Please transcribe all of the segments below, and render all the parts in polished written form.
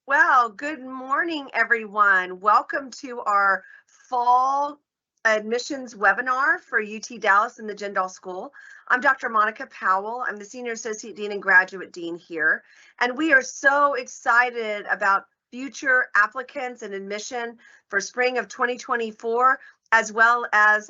Well, good morning, everyone. Welcome to our fall admissions webinar for UT Dallas and the Jindal School. I'm Dr. Monica Powell. I'm the Senior Associate Dean and Graduate Dean here. And we are so excited about future applicants and admission for spring of 2024, as well as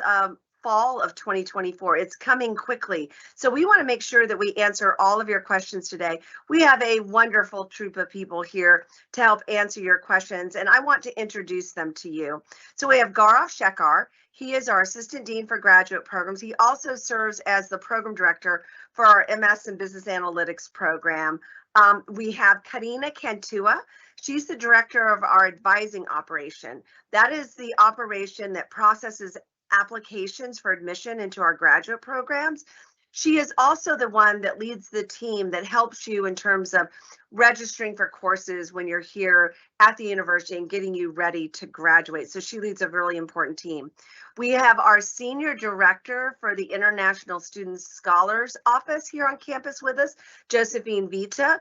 fall of 2024. It's coming quickly. So we want to make sure that we answer all of your questions today. We have a wonderful troop of people here to help answer your questions, and I want to introduce them to you. So we have Gaurav Shekhar. He is our Assistant Dean for Graduate Programs. He also serves as the Program Director for our MS and Business Analytics program. We have Corina Cantua. She's the Director of our Advising Operation. That is the operation that processes applications for admission into our graduate programs. She is also the one that leads the team that helps you in terms of registering for courses when you're here at the university and getting you ready to graduate. So she leads a really important team. We have our Senior Director for the International Student Scholars Office here on campus with us, Josephine Vitta.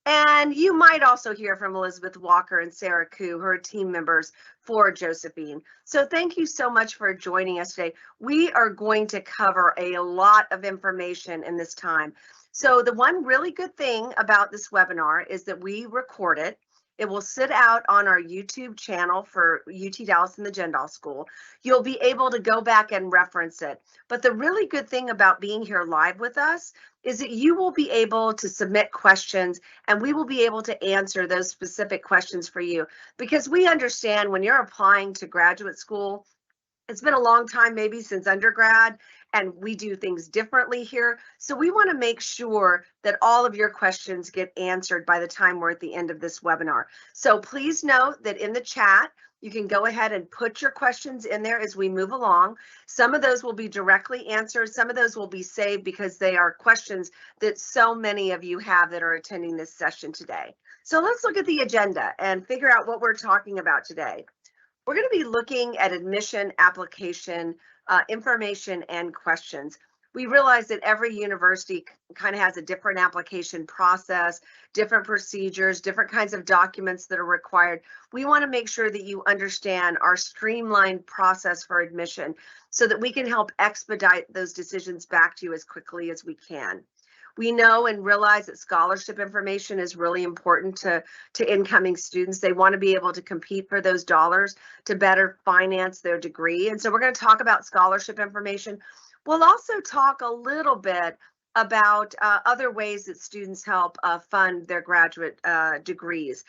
And you might also hear from Elizabeth Walker and Sarah Koo, her team members for Josephine. So thank you so much for joining us today. We are going to cover a lot of information in this time. So the one really good thing about this webinar is that we record it. It will sit out on our YouTube channel for UT Dallas and the Jindal School. You'll be able to go back and reference it. But the really good thing about being here live with us is that you will be able to submit questions and we will be able to answer those specific questions for you, because we understand when you're applying to graduate school, it's been a long time maybe since undergrad, and we do things differently here. So we want to make sure that all of your questions get answered by the time we're at the end of this webinar. So please note that in the chat, you can go ahead and put your questions in there as we move along. Some of those will be directly answered. Some of those will be saved because they are questions that so many of you have that are attending this session today. So let's look at the agenda and figure out what we're talking about today. We're going to be looking at admission application information and questions. We realize that every university kind of has a different application process, different procedures, different kinds of documents that are required. We want to make sure that you understand our streamlined process for admission so that we can help expedite those decisions back to you as quickly as we can. We know and realize that scholarship information is really important to incoming students. They want to be able to compete for those dollars to better finance their degree. And so we're going to talk about scholarship information. We'll also talk a little bit about other ways that students help fund their graduate degrees,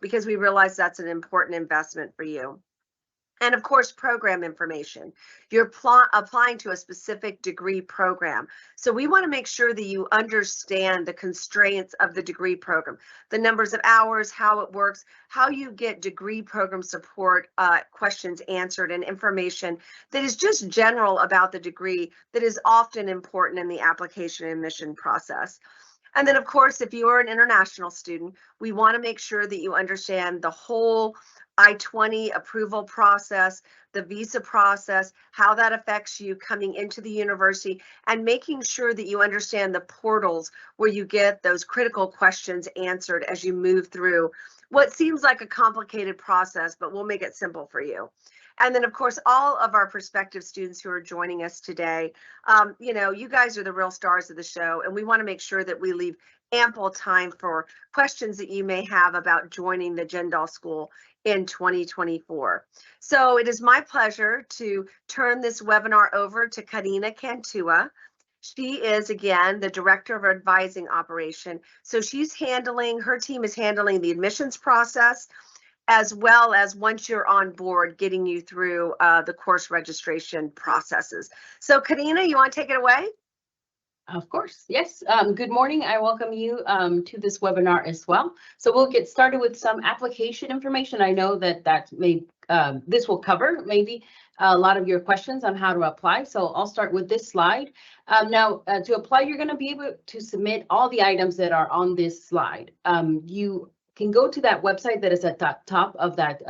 because we realize that's an important investment for you. And of course, program information. You're applying to a specific degree program. So we want to make sure that you understand the constraints of the degree program, the numbers of hours, how it works, how you get degree program support questions answered, and information that is just general about the degree that is often important in the application and admission process. And then, of course, if you are an international student, we want to make sure that you understand the whole I-20 approval process, the visa process, how that affects you coming into the university, and making sure that you understand the portals where you get those critical questions answered as you move through what seems like a complicated process, but we'll make it simple for you. And then, of course, all of our prospective students who are joining us today, you guys are the real stars of the show, and we want to make sure that we leave ample time for questions that you may have about joining the Jindal School in 2024. So it is my pleasure to turn this webinar over to Corina Cantua. She is, again, the Director of our Advising Operation. So her team is handling the admissions process, as well as once you're on board, getting you through the course registration processes. So Corina, you want to take it away? Of course, yes. Good morning. I welcome you to this webinar as well. So we'll get started with some application information. I know that this will cover maybe a lot of your questions on how to apply. So I'll start with this slide. Now, to apply, you're going to be able to submit all the items that are on this slide. You can go to that website that is at the top of that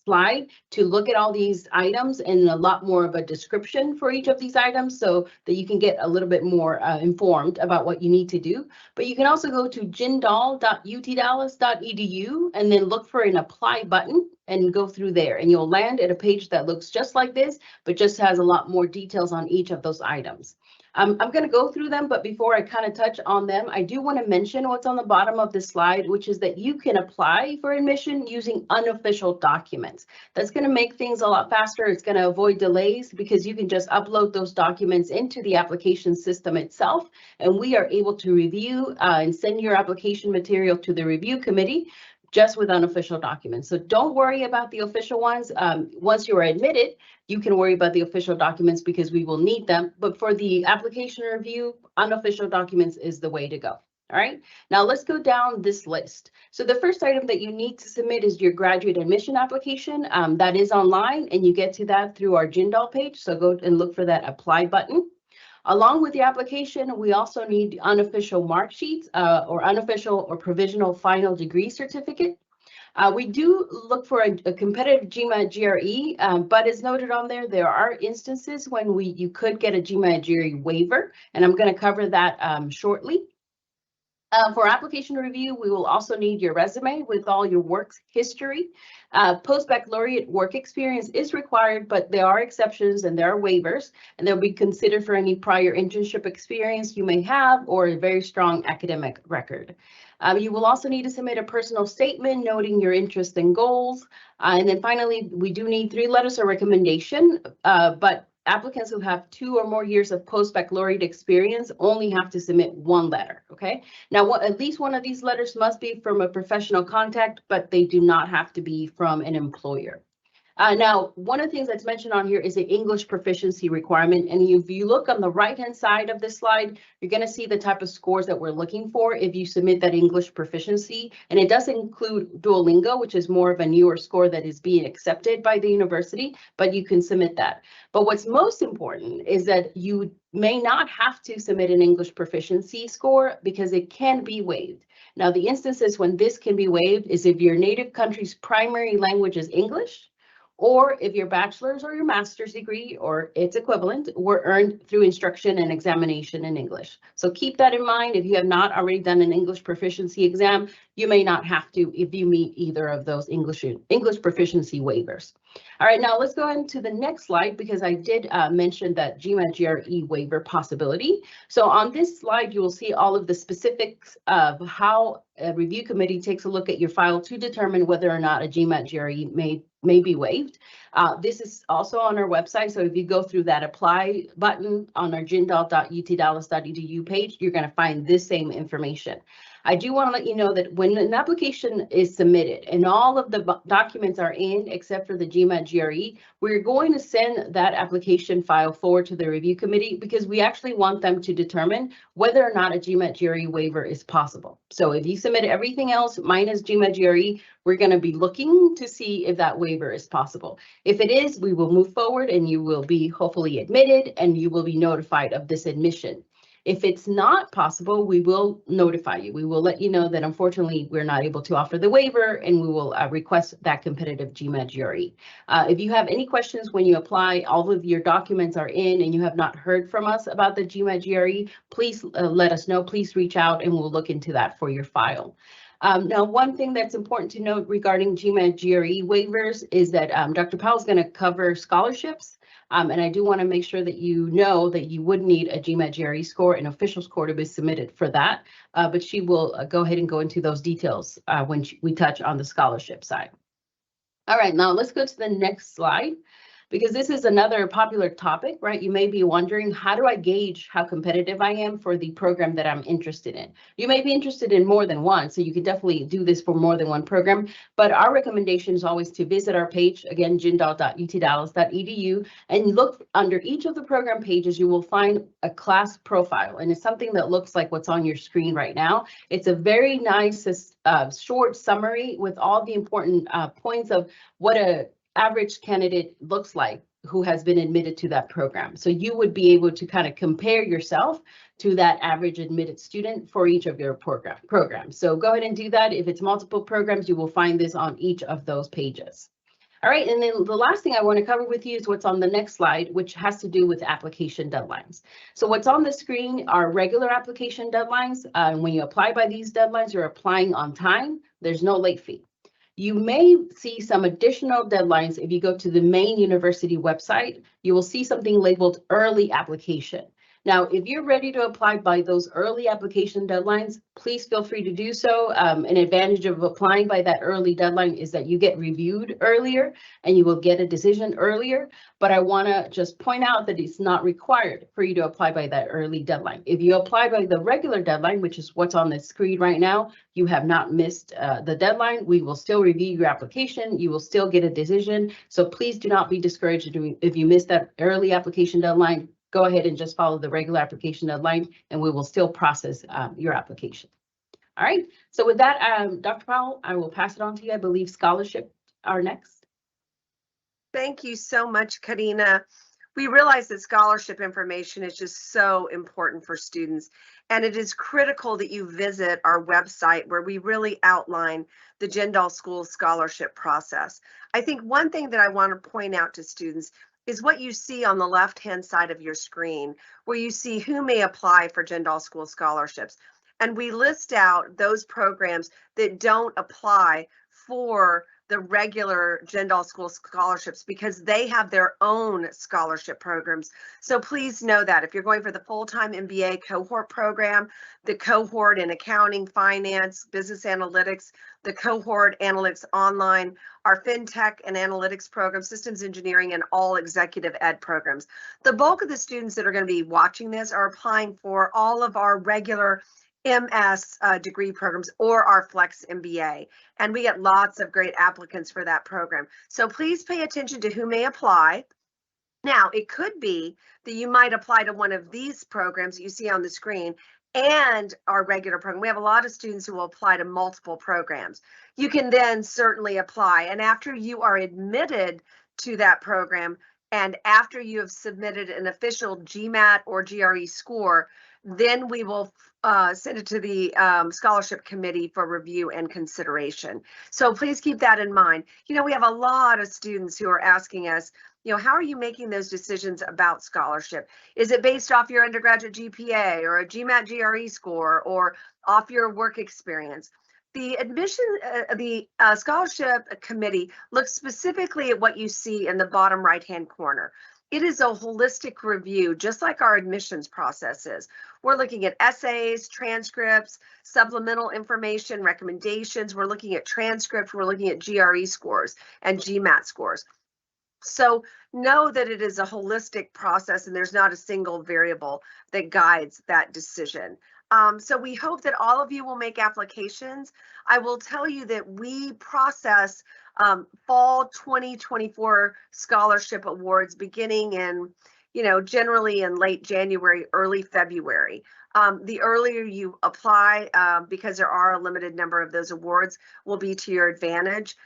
slide to look at all these items and a lot more of a description for each of these items so that you can get a little bit more informed about what you need to do. But you can also go to jindal.utdallas.edu and then look for an apply button and go through there, and you'll land at a page that looks just like this, but just has a lot more details on each of those items. I'm going to go through them, but before I kind of touch on them, I do want to mention what's on the bottom of this slide, which is that you can apply for admission using unofficial documents. That's going to make things a lot faster. It's going to avoid delays because you can just upload those documents into the application system itself, and we are able to review and send your application material to the review committee just with unofficial documents. So don't worry about the official ones. Once you are admitted, you can worry about the official documents because we will need them. But for the application review, unofficial documents is the way to go. All right, now let's go down this list. So the first item that you need to submit is your graduate admission application. That is online, and you get to that through our Jindal page. So go and look for that apply button. Along with the application, we also need unofficial mark sheets or unofficial or provisional final degree certificate. We do look for a competitive GMAT GRE, but as noted on there, there are instances when you could get a GMAT GRE waiver, and I'm going to cover that shortly. For application review, we will also need your resume with all your work history. Post-baccalaureate work experience is required, but there are exceptions and there are waivers, and they'll be considered for any prior internship experience you may have or a very strong academic record. You will also need to submit a personal statement noting your interests and goals. And then finally, we do need 3 letters of recommendation, but applicants who have 2 or more years of post-baccalaureate experience only have to submit 1 letter, okay? Now, at least one of these letters must be from a professional contact, but they do not have to be from an employer. Now, one of the things that's mentioned on here is the English proficiency requirement. And if you look on the right-hand side of this slide, you're going to see the type of scores that we're looking for if you submit that English proficiency. And it does include Duolingo, which is more of a newer score that is being accepted by the university, but you can submit that. But what's most important is that you may not have to submit an English proficiency score because it can be waived. Now, the instances when this can be waived is if your native country's primary language is English, or if your bachelor's or your master's degree or its equivalent were earned through instruction and examination in English. So keep that in mind. If you have not already done an English proficiency exam, you may not have to if you meet either of those English proficiency waivers. All right, now let's go into the next slide because I did mention that GMAT GRE waiver possibility. So on this slide, you will see all of the specifics of how a review committee takes a look at your file to determine whether or not a GMAT GRE may be waived. This is also on our website. So if you go through that apply button on our jindal.utdallas.edu page, you're going to find this same information. I do want to let you know that when an application is submitted and all of the documents are in except for the GMAT GRE, we're going to send that application file forward to the review committee because we actually want them to determine whether or not a GMAT GRE waiver is possible. So if you submit everything else minus GMAT GRE, we're going to be looking to see if that waiver is possible. If it is, we will move forward and you will be hopefully admitted and you will be notified of this admission. If it's not possible, we will notify you. We will let you know that unfortunately we're not able to offer the waiver and we will request that competitive GMAT GRE. If you have any questions when you apply, all of your documents are in and you have not heard from us about the GMAT GRE, please let us know. Please reach out and we'll look into that for your file. Now, one thing that's important to note regarding GMAT GRE waivers is that Dr. Powell is going to cover scholarships. And I do want to make sure that you know that you would need a GMAT GRE score, an official score to be submitted for that. But she will go ahead and go into those details when we touch on the scholarship side. All right, now let's go to the next slide. Because this is another popular topic, right? You may be wondering, how do I gauge how competitive I am for the program that I'm interested in? You may be interested in more than one, so you can definitely do this for more than one program. But our recommendation is always to visit our page, again, jindal.utdallas.edu, and look under each of the program pages, you will find a class profile. And it's something that looks like what's on your screen right now. It's a very nice, short summary with all the important points of what a average candidate looks like who has been admitted to that program. So you would be able to kind of compare yourself to that average admitted student for each of your programs. So go ahead and do that. If it's multiple programs, you will find this on each of those pages. All right, and then the last thing I want to cover with you is what's on the next slide, which has to do with application deadlines. So what's on the screen are regular application deadlines. When you apply by these deadlines, you're applying on time. There's no late fee. You may see some additional deadlines if you go to the main university website. You will see something labeled early application. Now, if you're ready to apply by those early application deadlines, please feel free to do so. An advantage of applying by that early deadline is that you get reviewed earlier and you will get a decision earlier. But I want to just point out that it's not required for you to apply by that early deadline. If you apply by the regular deadline, which is what's on the screen right now, you have not missed the deadline. We will still review your application. You will still get a decision. So please do not be discouraged if you miss that early application deadline. Go ahead and just follow the regular application deadline, and we will still process your application. All right. So with that, Dr. Powell, I will pass it on to you. I believe scholarship are next. Thank you so much, Corina. We realize that scholarship information is just so important for students, and it is critical that you visit our website where we really outline the Jindal School scholarship process. I think one thing that I want to point out to students is what you see on the left-hand side of your screen, where you see who may apply for Jindal School scholarships. And we list out those programs that don't apply for the regular Jindal School scholarships because they have their own scholarship programs. So please know that if you're going for the full-time MBA cohort program, the cohort in accounting, finance, business analytics, the cohort analytics online, our fintech and analytics program, systems engineering, and all executive ed programs. The bulk of the students that are going to be watching this are applying for all of our regular MS degree programs or our Flex MBA. And we get lots of great applicants for that program. So please pay attention to who may apply. Now, it could be that you might apply to one of these programs that you see on the screen and our regular program. We have a lot of students who will apply to multiple programs. You can then certainly apply. And after you are admitted to that program, and after you have submitted an official GMAT or GRE score, then we will send it to the scholarship committee for review and consideration. So please keep that in mind. You know, we have a lot of students who are asking us, you know, how are you making those decisions about scholarship? Is it based off your undergraduate GPA or a GMAT GRE score or off your work experience? The scholarship committee looks specifically at what you see in the bottom right-hand corner. It is a holistic review, just like our admissions process is. We're looking at essays, transcripts, supplemental information, recommendations. We're looking at transcripts. We're looking at GRE scores and GMAT scores. So know that it is a holistic process and there's not a single variable that guides that decision. So we hope that all of you will make applications. I will tell you that we process fall 2024 scholarship awards beginning in, you know, generally in late January, early February. The earlier you apply, because there are a limited number of those awards, will be to your advantage.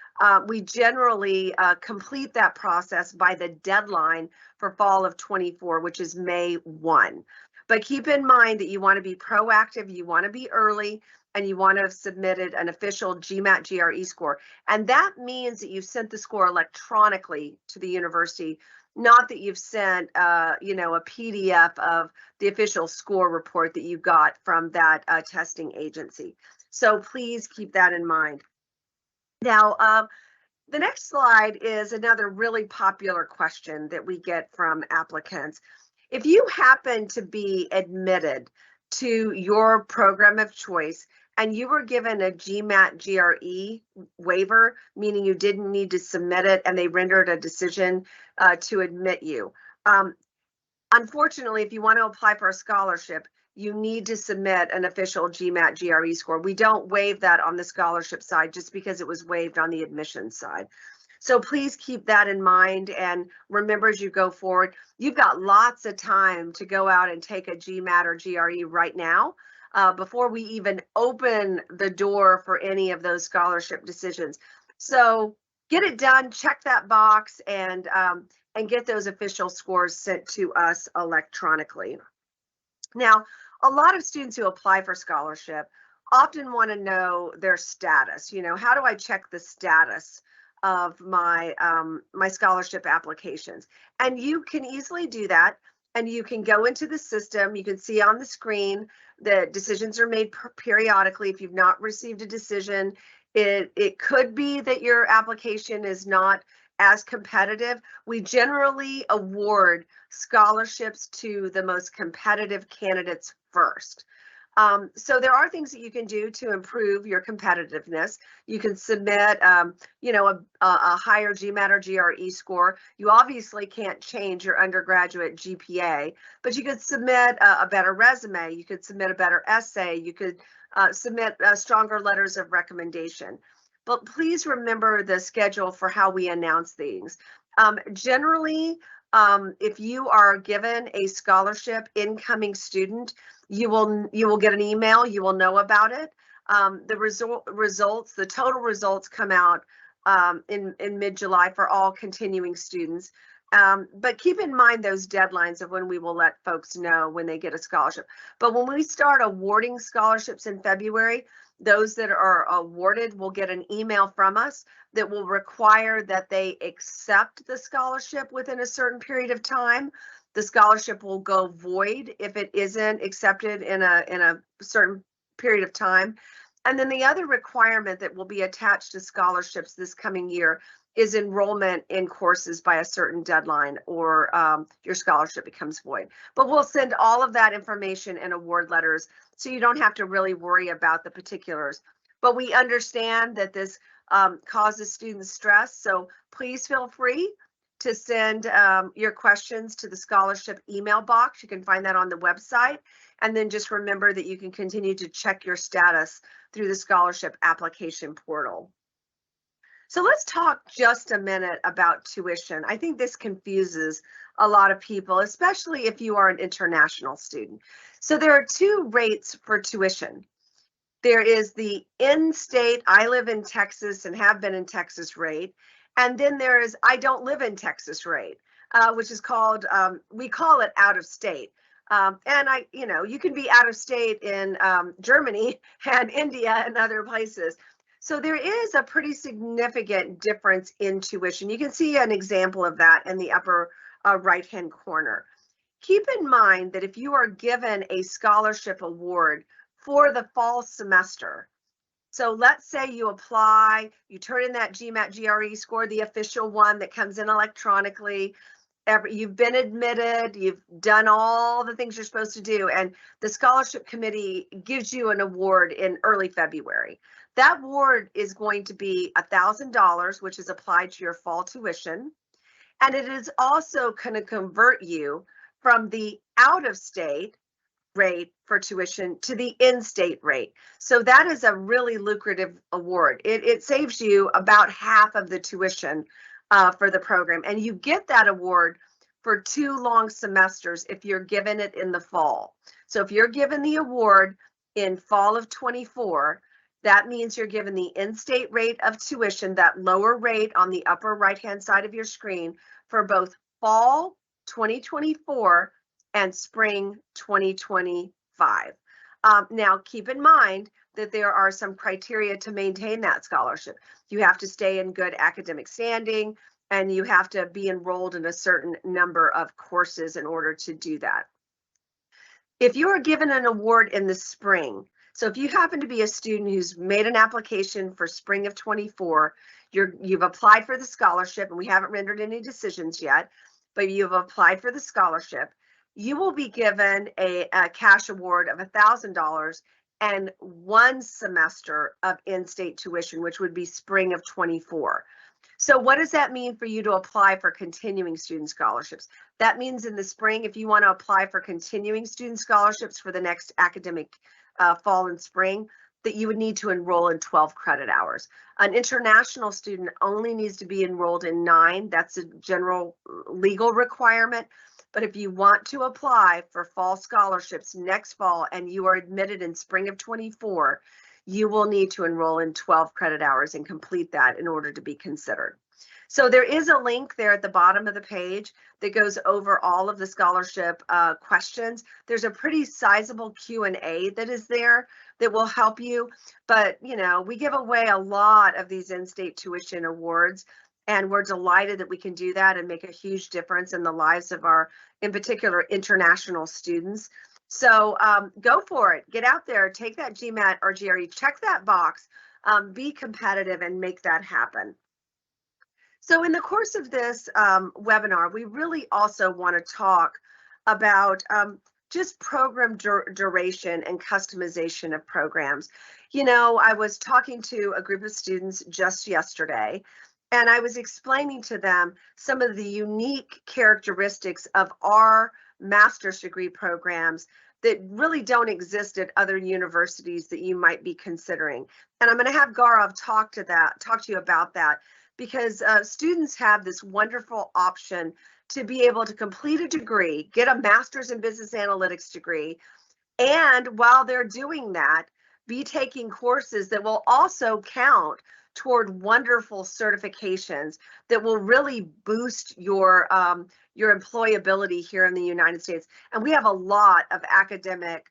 We generally complete that process by the deadline for fall of 24, which is May 1. But keep in mind that you want to be proactive, you want to be early, and you want to have submitted an official GMAT GRE score. And that means that you've sent the score electronically to the university, not that you've sent, you know, a PDF of the official score report that you got from that testing agency. So please keep that in mind. Now, the next slide is another really popular question that we get from applicants. If you happen to be admitted to your program of choice and you were given a GMAT GRE waiver, meaning you didn't need to submit it and they rendered a decision to admit you. Unfortunately, if you want to apply for a scholarship, you need to submit an official GMAT GRE score. We don't waive that on the scholarship side just because it was waived on the admissions side. So please keep that in mind and remember as you go forward, you've got lots of time to go out and take a GMAT or GRE right now before we even open the door for any of those scholarship decisions. So get it done, check that box, and get those official scores sent to us electronically. Now, a lot of students who apply for scholarship often want to know their status. You know, how do I check the status of my my scholarship applications. And you can easily do that. And you can go into the system. You can see on the screen that decisions are made periodically. If you've not received a decision, it could be that your application is not as competitive. We generally award scholarships to the most competitive candidates first. So there are things that you can do to improve your competitiveness. You can submit, you know, a higher GMAT or GRE score. You obviously can't change your undergraduate GPA, but you could submit a better resume. You could submit a better essay. You could submit stronger letters of recommendation. But please remember the schedule for how we announce things. Generally, if you are given a scholarship incoming student, you will get an email. You will know about it. The total results come out in mid-July for all continuing students. But keep in mind those deadlines of when we will let folks know when they get a scholarship. But when we start awarding scholarships in February, those that are awarded will get an email from us that will require that they accept the scholarship within a certain period of time. The scholarship will go void if it isn't accepted in a certain period of time. And then the other requirement that will be attached to scholarships this coming year is enrollment in courses by a certain deadline, or your scholarship becomes void. But we'll send all of that information in award letters, so you don't have to really worry about the particulars. But we understand that this causes students stress, so please feel free to send your questions to the scholarship email box. You can find that on the website. And then just remember that you can continue to check your status through the scholarship application portal. So let's talk just a minute about tuition. I think this confuses a lot of people, especially if you are an international student. So there are two rates for tuition. There is the in-state, I live in Texas and have been in Texas rate. And then there is I don't live in Texas rate, which is called, we call it out of state. And you can be out of state in Germany and India and other places. So there is a pretty significant difference in tuition. You can see an example of that in the upper right-hand corner. Keep in mind that if you are given a scholarship award for the fall semester, so let's say you apply, you turn in that GMAT GRE score, the official one that comes in electronically, you've been admitted, you've done all the things you're supposed to do, and the scholarship committee gives you an award in early February. That award is going to be $1,000, which is applied to your fall tuition. And it is also going to convert you from the out-of-state rate for tuition to the in-state rate. So that is a really lucrative award. It saves you about half of the tuition for the program. And you get that award for 2 long semesters if you're given it in the fall. So if you're given the award in fall of 24, that means you're given the in-state rate of tuition, that lower rate on the upper right-hand side of your screen, for both fall 2024 and spring 2025. Now, keep in mind that there are some criteria to maintain that scholarship. You have to stay in good academic standing, and you have to be enrolled in a certain number of courses in order to do that. If you are given an award in the spring, so if you happen to be a student who's made an application for spring of 24, you've applied for the scholarship, and we haven't rendered any decisions yet, but you've applied for the scholarship, you will be given a cash award of $1,000 and 1 semester of in-state tuition, which would be spring of 24. So what does that mean for you to apply for continuing student scholarships? That means in the spring, if you want to apply for continuing student scholarships for the next academic fall and spring, that you would need to enroll in 12 credit hours. An international student only needs to be enrolled in 9. That's a general legal requirement. But if you want to apply for fall scholarships next fall and you are admitted in spring of 24, you will need to enroll in 12 credit hours and complete that in order to be considered. So there is a link there at the bottom of the page that goes over all of the scholarship questions. There's a pretty sizable Q&A that is there that will help you. But, you know, we give away a lot of these in-state tuition awards, and we're delighted that we can do that and make a huge difference in the lives of our, in particular, international students. So go for it. Get out there, take that GMAT or GRE, check that box, be competitive and make that happen. So in the course of this webinar, we really also want to talk about just program duration and customization of programs. You know, I was talking to a group of students just yesterday, and I was explaining to them some of the unique characteristics of our master's degree programs that really don't exist at other universities that you might be considering. And I'm going to have Gaurav talk to you about that, because students have this wonderful option to be able to complete a degree, get a master's in business analytics degree, and while they're doing that, be taking courses that will also count toward wonderful certifications that will really boost your employability here in the United States. And we have a lot of academic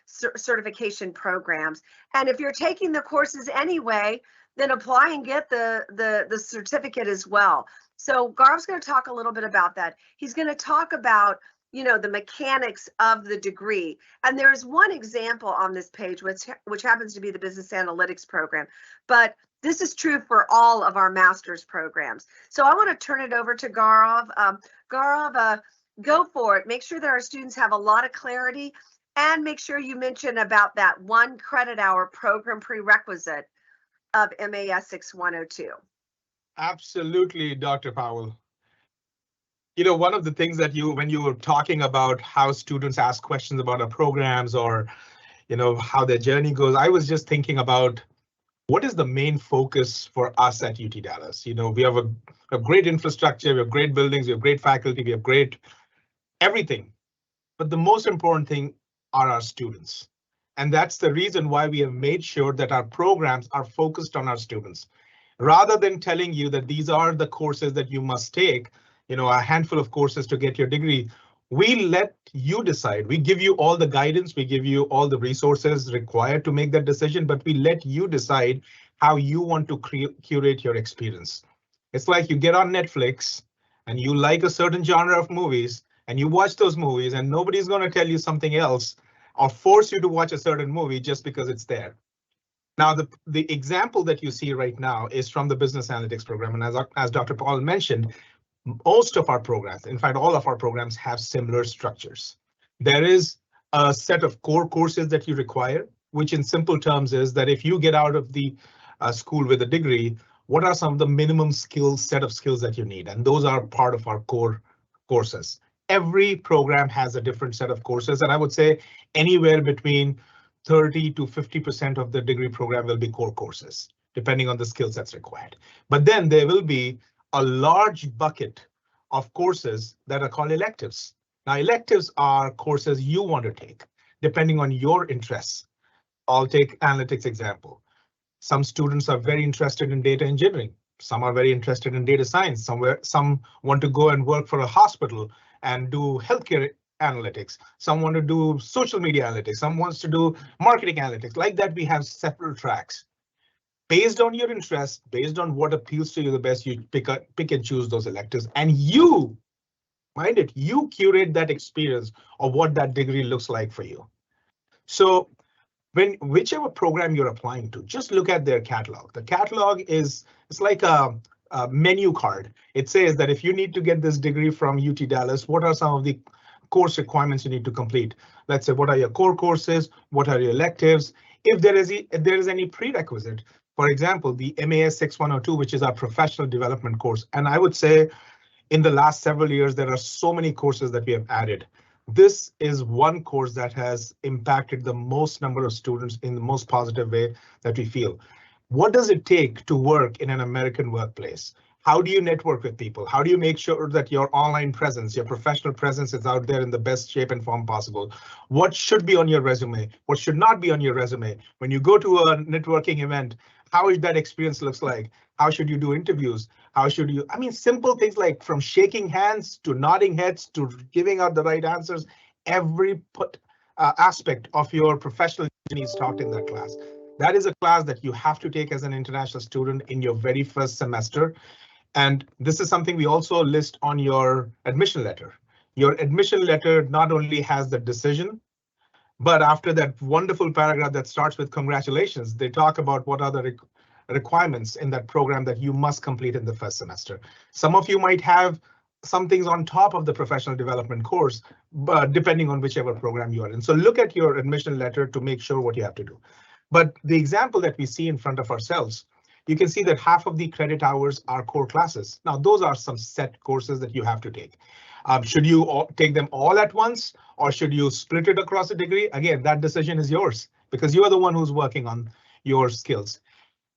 certification programs. And if you're taking the courses anyway, then apply and get the certificate as well. So Gaurav's going to talk a little bit about that. He's going to talk about, you know, the mechanics of the degree. And there's one example on this page, which happens to be the business analytics program. But this is true for all of our master's programs. So I want to turn it over to Gaurav. Gaurav, go for it. Make sure that our students have a lot of clarity, and make sure you mention about that 1 credit hour program prerequisite of MAS 6102. Absolutely, Dr. Powell. You know, one of the things that when you were talking about how students ask questions about our programs, or, you know, how their journey goes, I was just thinking about what is the main focus for us at UT Dallas. You know, we have a great infrastructure, we have great buildings, we have great faculty, we have great everything. But the most important thing are our students. And that's the reason why we have made sure that our programs are focused on our students. Rather than telling you that these are the courses that you must take, you know, a handful of courses to get your degree, we let you decide. We give you all the guidance, we give you all the resources required to make that decision, but we let you decide how you want to curate your experience. It's like you get on Netflix and you like a certain genre of movies and you watch those movies, and nobody's going to tell you something else or force you to watch a certain movie just because it's there. Now, the example that you see right now is from the business analytics program. And as Dr. Paul mentioned, most of our programs, in fact, all of our programs have similar structures. There is a set of core courses that you require, which in simple terms is that if you get out of the school with a degree, what are some of the minimum set of skills that you need? And those are part of our core courses. Every program has a different set of courses, and I would say anywhere between 30 to 50% of the degree program will be core courses, depending on the skills that's required. But then there will be a large bucket of courses that are called electives. Now, electives are courses you want to take, depending on your interests. I'll take analytics example. Some students are very interested in data engineering. Some are very interested in data science. Some want to go and work for a hospital and do healthcare analytics. Some want to do social media analytics. Some wants to do marketing analytics. Like that, we have separate tracks. Based on your interests, based on what appeals to you the best, you pick and choose those electives, and you, mind it, you curate that experience of what that degree looks like for you. So whichever program you're applying to, just look at their catalog. The catalog it's like a menu card. It says that if you need to get this degree from UT Dallas, what are some of the course requirements you need to complete? Let's say, what are your core courses? What are your electives? If there is any prerequisite, for example, the MAS 6102, which is our professional development course. And I would say in the last several years, there are so many courses that we have added. This is one course that has impacted the most number of students in the most positive way that we feel. What does it take to work in an American workplace? How do you network with people? How do you make sure that your online presence, your professional presence is out there in the best shape and form possible? What should be on your resume? What should not be on your resume? When you go to a networking event, how is that experience looks like? How should you do interviews? How should you, I mean, simple things like from shaking hands to nodding heads to giving out the right answers, every aspect of your professional journey is taught in that class. That is a class that you have to take as an international student in your very first semester. And this is something we also list on your admission letter. Your admission letter not only has the decision, but after that wonderful paragraph that starts with congratulations, they talk about what are the requirements in that program that you must complete in the first semester. Some of you might have some things on top of the professional development course, but depending on whichever program you are in. So look at your admission letter to make sure what you have to do. But the example that we see in front of ourselves, you can see that half of the credit hours are core classes. Now, those are some set courses that you have to take. Should you take them all at once, or should you split it across a degree? Again, that decision is yours because you are the one who's working on your skills.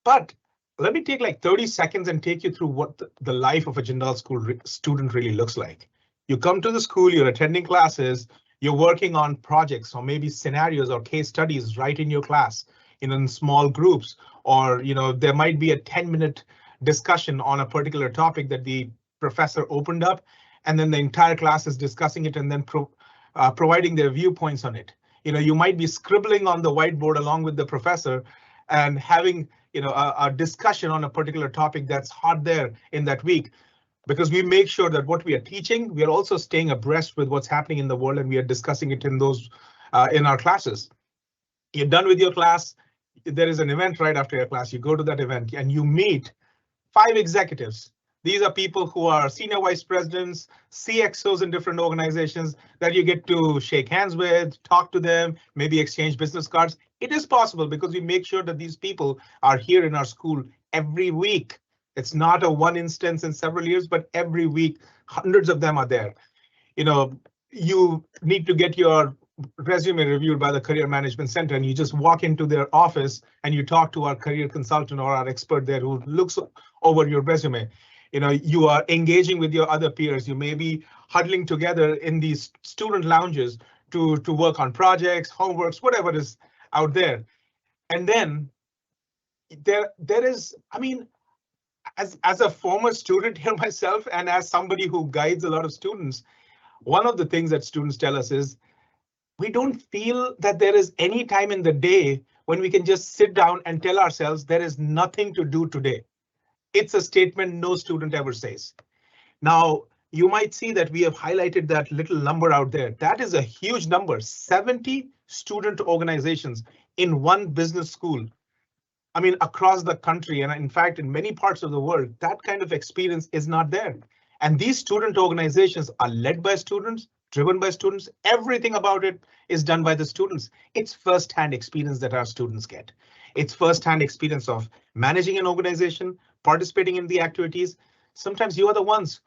But let me take like 30 seconds and take you through what the life of a Jindal school student really looks like. You come to the school, you're attending classes, you're working on projects or maybe scenarios or case studies right in your class in small groups, or there might be a 10-minute discussion on a particular topic that the professor opened up, and then the entire class is discussing it and then providing their viewpoints on it. You might be scribbling on the whiteboard along with the professor and having a discussion on a particular topic that's hot there in that week, because we make sure that what we are teaching, we are also staying abreast with what's happening in the world, and we are discussing it in those in our classes. You're done with your class. There is an event right after your class. You go to that event and you meet 5 executives. These are people who are senior vice presidents, CXOs in different organizations that you get to shake hands with, talk to them, maybe exchange business cards. It is possible because we make sure that these people are here in our school every week. It's not a one instance in several years, but every week, hundreds of them are there. You need to get your resume reviewed by the Career Management Center, and you just walk into their office and you talk to our career consultant or our expert there who looks over your resume. You are engaging with your other peers. You may be huddling together in these student lounges to work on projects, homeworks, whatever is out there. And then there is, I mean, as a former student here myself, and as somebody who guides a lot of students, one of the things that students tell us is, we don't feel that there is any time in the day when we can just sit down and tell ourselves there is nothing to do today. It's a statement no student ever says. Now, you might see that we have highlighted that little number out there. That is a huge number, 70 student organizations in one business school. I mean, across the country, and in fact, in many parts of the world, that kind of experience is not there. And these student organizations are led by students, driven by students. Everything about it is done by the students. It's first-hand experience that our students get. It's first-hand experience of managing an organization, participating in the activities. Sometimes you are the ones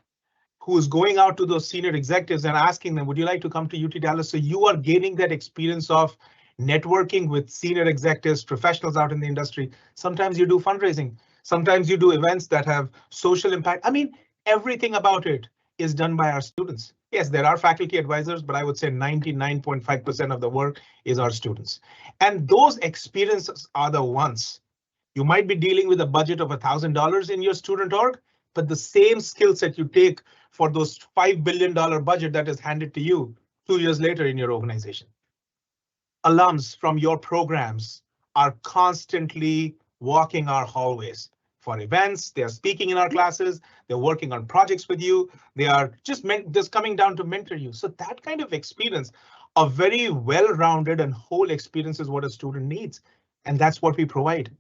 who's going out to those senior executives and asking them, would you like to come to UT Dallas? So you are gaining that experience of networking with senior executives, professionals out in the industry. Sometimes you do fundraising. Sometimes you do events that have social impact. I mean, everything about it is done by our students. Yes, there are faculty advisors, but I would say 99.5% of the work is our students. And those experiences are the ones. You might be dealing with a budget of $1,000 in your student org, but the same skill set you take for those $5 billion budget that is handed to you 2 years later in your organization. Alums from your programs are constantly walking our hallways for events. They are speaking in our classes. They're working on projects with you. They are just coming down to mentor you. So that kind of experience, a very well-rounded and whole experience is what a student needs. And that's what we provide.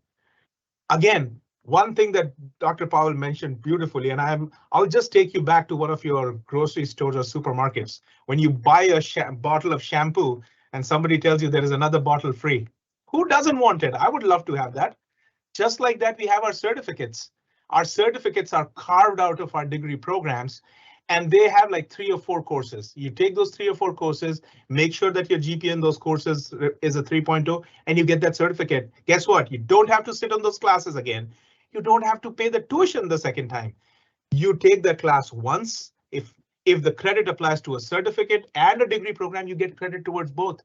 Again, one thing that Dr. Powell mentioned beautifully, and I'll just take you back to one of your grocery stores or supermarkets. When you buy a bottle of shampoo and somebody tells you there is another bottle free, who doesn't want it? I would love to have that. Just like that, we have our certificates. Our certificates are carved out of our degree programs, and they have like 3 or 4 courses. You take those 3 or 4 courses, make sure that your GPA in those courses is a 3.0, and you get that certificate. Guess what? You don't have to sit on those classes again. You don't have to pay the tuition the second time. You take the class once. If the credit applies to a certificate and a degree program, you get credit towards both.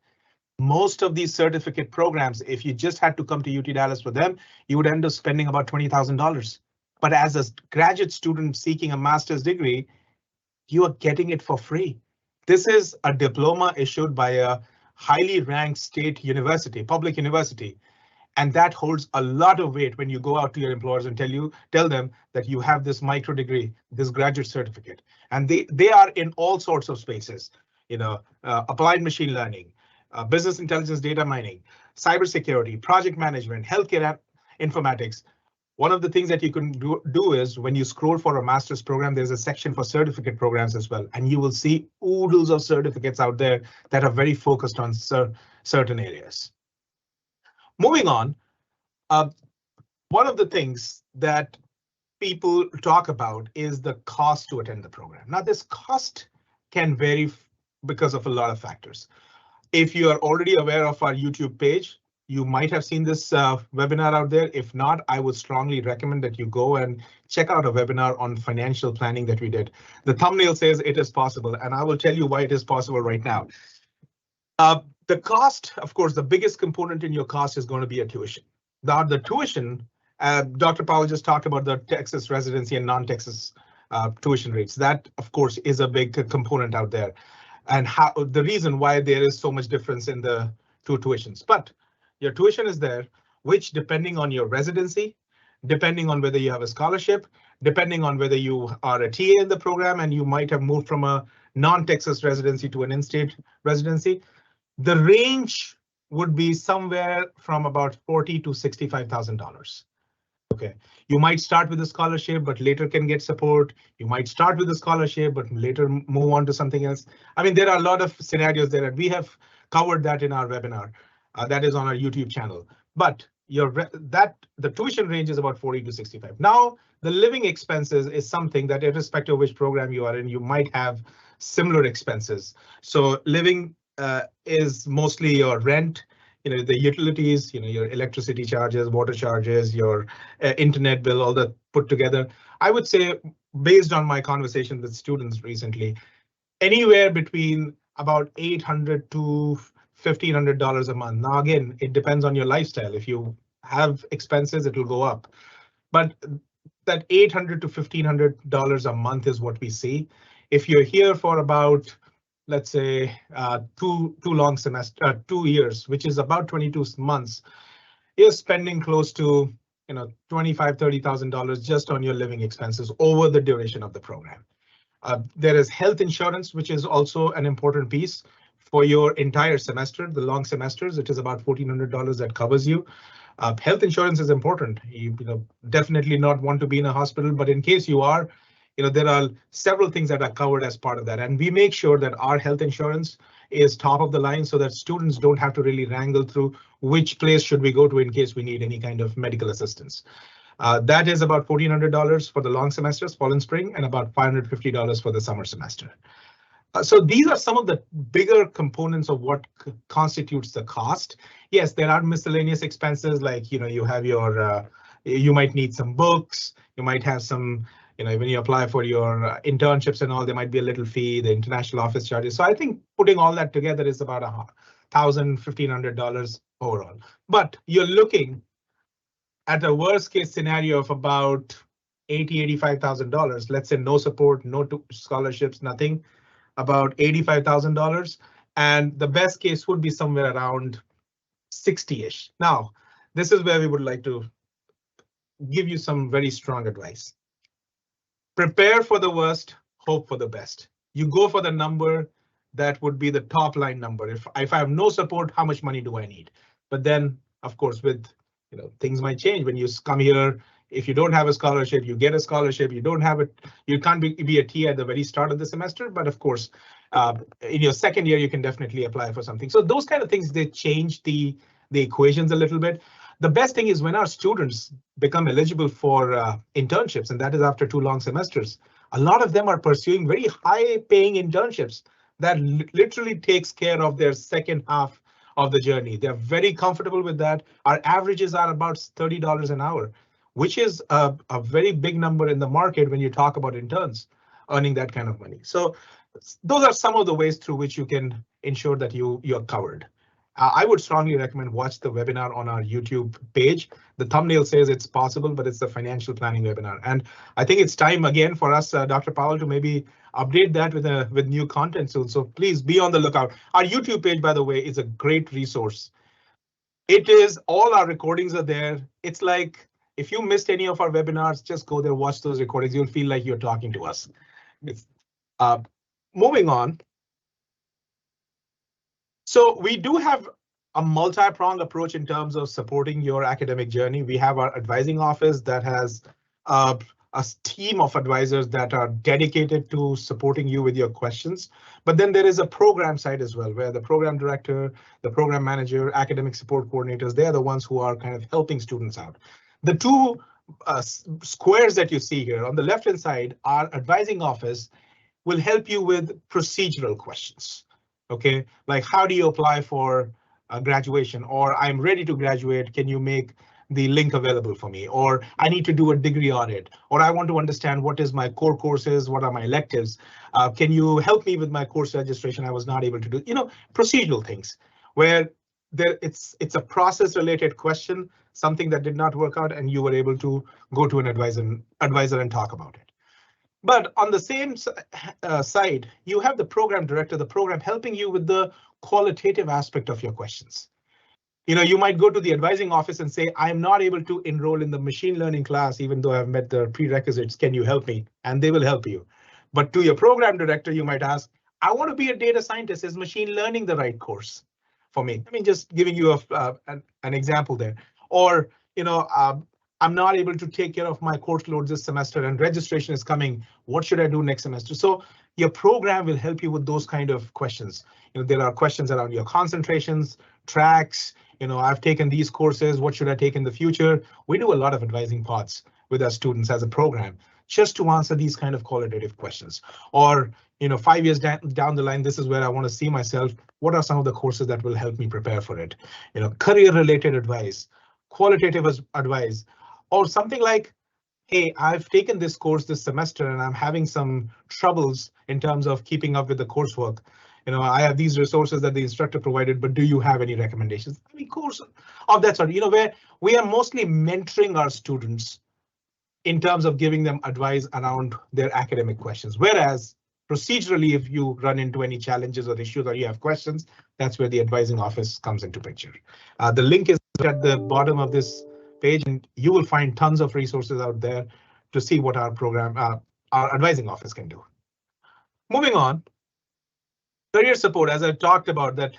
Most of these certificate programs, if you just had to come to UT Dallas for them, you would end up spending about $20,000. But as a graduate student seeking a master's degree, you are getting it for free. This is a diploma issued by a highly ranked state university, public university. And that holds a lot of weight when you go out to your employers and tell them that you have this micro degree, this graduate certificate. And they are in all sorts of spaces, applied machine learning, business intelligence, data mining, cybersecurity, project management, healthcare informatics. One of the things that you can do is when you scroll for a master's program, there's a section for certificate programs as well. And you will see oodles of certificates out there that are very focused on certain areas. Moving on, one of the things that people talk about is the cost to attend the program. Now, this cost can vary because of a lot of factors. If you are already aware of our YouTube page, you might have seen this webinar out there. If not, I would strongly recommend that you go and check out a webinar on financial planning that we did. The thumbnail says it is possible, and I will tell you why it is possible right now. The cost, of course, the biggest component in your cost is going to be a tuition. Now, the tuition, Dr. Powell just talked about the Texas residency and non-Texas tuition rates. That, of course, is a big component out there, and how the reason why there is so much difference in the two tuitions. But your tuition is there, which depending on your residency, depending on whether you have a scholarship, depending on whether you are a TA in the program and you might have moved from a non-Texas residency to an in-state residency, the range would be somewhere from about $40,000 to $65,000. Okay, you might start with a scholarship, but later can get support. You might start with a scholarship, but later move on to something else. I mean, there are a lot of scenarios there, and we have covered that in our webinar. That is on our YouTube channel. But the tuition range is about 40 to 65. Now, the living expenses is something that irrespective of which program you are in, you might have similar expenses. So living is mostly your rent, the utilities, your electricity charges, water charges, your internet bill, all that put together. I would say, based on my conversation with students recently, anywhere between about $800 to $1,500 a month. Now, again, it depends on your lifestyle. If you have expenses, it will go up. But that $800 to $1,500 a month is what we see. If you're here for about, let's say, 2 years, which is about 22 months, you're spending close to $25,000, $30,000 just on your living expenses over the duration of the program. There is health insurance, which is also an important piece for your entire semester, the long semesters. It is about $1,400 that covers you. Health insurance is important. You definitely not want to be in a hospital, but in case you are, there are several things that are covered as part of that. And we make sure that our health insurance is top of the line so that students don't have to really wrangle through which place should we go to in case we need any kind of medical assistance. That is about $1,400 for the long semesters, fall and spring, and about $550 for the summer semester. So these are some of the bigger components of what constitutes the cost. Yes, there are miscellaneous expenses like, you have your, you might need some books, you might have some, when you apply for your internships and all, there might be a little fee, the international office charges. So I think putting all that together is about $1,000, $1,500 overall. But you're looking at a worst case scenario of about $80,000, $85,000. Let's say no support, no scholarships, nothing. About $85,000, and the best case would be somewhere around 60-ish. Now, this is where we would like to give you some very strong advice. Prepare for the worst, hope for the best. You go for the number that would be the top line number. If I have no support, how much money do I need? But then, of course, with things might change when you come here. If you don't have a scholarship, you get a scholarship. You don't have it, you can't be a TA at the very start of the semester. But of course, in your second year, you can definitely apply for something. So those kind of things, they change the equations a little bit. The best thing is when our students become eligible for internships, and that is after 2 long semesters, a lot of them are pursuing very high paying internships that literally takes care of their second half of the journey. They're very comfortable with that. Our averages are about $30 an hour, which is a very big number in the market when you talk about interns earning that kind of money. So those are some of the ways through which you can ensure that you're covered. I would strongly recommend watch the webinar on our YouTube page. The thumbnail says it's possible, but it's the financial planning webinar. And I think it's time again for us, Dr. Powell, to maybe update that with new content soon. So please be on the lookout. Our YouTube page, by the way, is a great resource. It is, all our recordings are there. It's like, if you missed any of our webinars, just go there, watch those recordings. You'll feel like you're talking to us. It's, moving on. So we do have a multi-pronged approach in terms of supporting your academic journey. We have our advising office that has a team of advisors that are dedicated to supporting you with your questions. But then there is a program side as well, where the program director, the program manager, academic support coordinators, they're the ones who are kind of helping students out. The two squares that you see here on the left-hand side, our advising office will help you with procedural questions. Okay, like how do you apply for graduation, or I'm ready to graduate, can you make the link available for me, or I need to do a degree audit, or I want to understand what is my core courses, what are my electives, can you help me with my course registration, I was not able to do, procedural things where it's a process related question, something that did not work out and you were able to go to an advisor and talk about it. But on the same side, you have the program director, the program helping you with the qualitative aspect of your questions. You might go to the advising office and say, I'm not able to enroll in the machine learning class, even though I've met the prerequisites. Can you help me? And they will help you. But to your program director, you might ask, I want to be a data scientist. Is machine learning the right course for me? I mean, just giving you an example there. Or, I'm not able to take care of my course load this semester and registration is coming. What should I do next semester? So your program will help you with those kind of questions. There are questions around your concentrations, tracks. I've taken these courses. What should I take in the future? We do a lot of advising pods with our students as a program just to answer these kind of qualitative questions. Or, 5 years down the line, this is where I want to see myself. What are some of the courses that will help me prepare for it? Career related advice, qualitative advice. Or something like, hey, I've taken this course this semester and I'm having some troubles in terms of keeping up with the coursework. I have these resources that the instructor provided, but do you have any recommendations? I mean, course of that sort, where we are mostly mentoring our students in terms of giving them advice around their academic questions. Whereas procedurally, if you run into any challenges or issues or you have questions, that's where the advising office comes into picture. The link is at the bottom of this page, and you will find tons of resources out there to see what our program, our advising office can do. Moving on, career support, as I talked about, that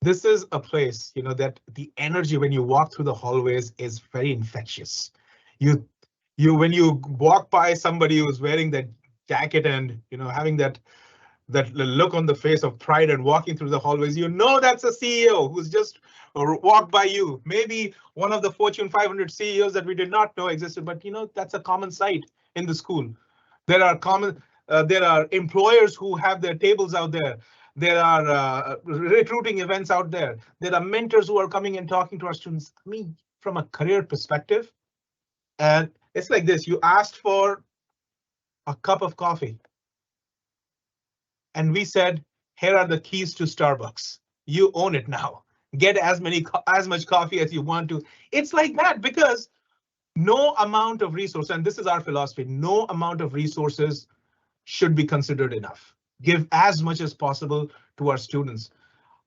this is a place, that the energy when you walk through the hallways is very infectious. When you walk by somebody who's wearing that jacket and, having that look on the face of pride and walking through the hallways, that's a CEO who's just walked by you. Maybe one of the Fortune 500 CEOs that we did not know existed, but that's a common sight in the school. There are employers who have their tables out there. There are recruiting events out there. There are mentors who are coming and talking to our students. I mean, from a career perspective, and it's like this: you asked for a cup of coffee, and we said, here are the keys to Starbucks. You own it now. Get as much coffee as you want to. It's like that because no amount of resource, and this is our philosophy, no amount of resources should be considered enough. Give as much as possible to our students.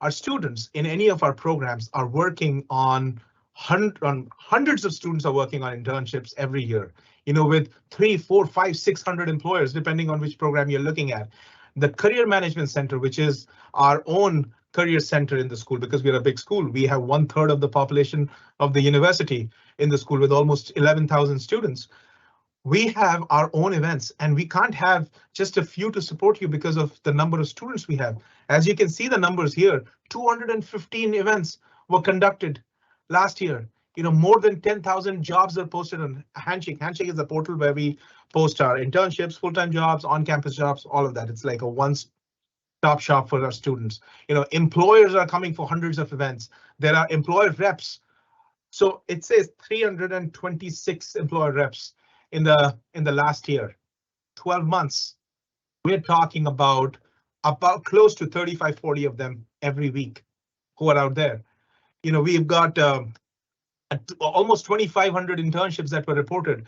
Our students in any of our programs are working on hundreds of students are working on internships every year, with 300, 400, 500, 600 employers, depending on which program you're looking at. The Career Management Center, which is our own career center in the school, because we're a big school, we have 1/3 of the population of the university in the school with almost 11,000 students. We have our own events and we can't have just a few to support you because of the number of students we have. As you can see the numbers here, 215 events were conducted last year. More than 10,000 jobs are posted on Handshake. Handshake is the portal where we post our internships, full-time jobs, on-campus jobs, all of that. It's like a one-stop shop for our students. Employers are coming for hundreds of events. There are employer reps. So it says 326 employer reps in the last year, 12 months. We're talking about close to 35, 40 of them every week who are out there. We've got almost 2,500 internships that were reported.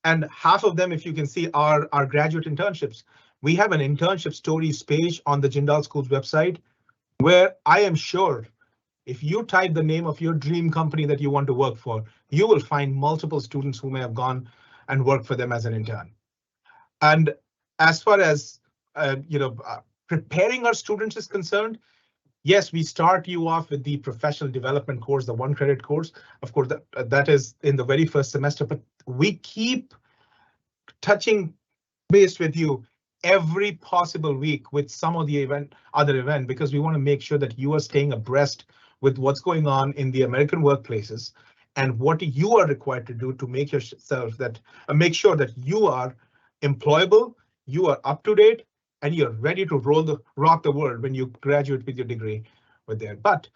And half of them, if you can see, are graduate internships. We have an internship stories page on the Jindal School's website, where I am sure if you type the name of your dream company that you want to work for, you will find multiple students who may have gone and worked for them as an intern. And as far as preparing our students is concerned, yes, we start you off with the professional development course, the 1 credit course. Of course, that is in the very first semester, but we keep touching base with you every possible week with some of the other event, because we want to make sure that you are staying abreast with what's going on in the American workplaces and what you are required to do to make yourself make sure that you are employable, you are up to date, and you're ready to rock the world when you graduate with your degree with there. But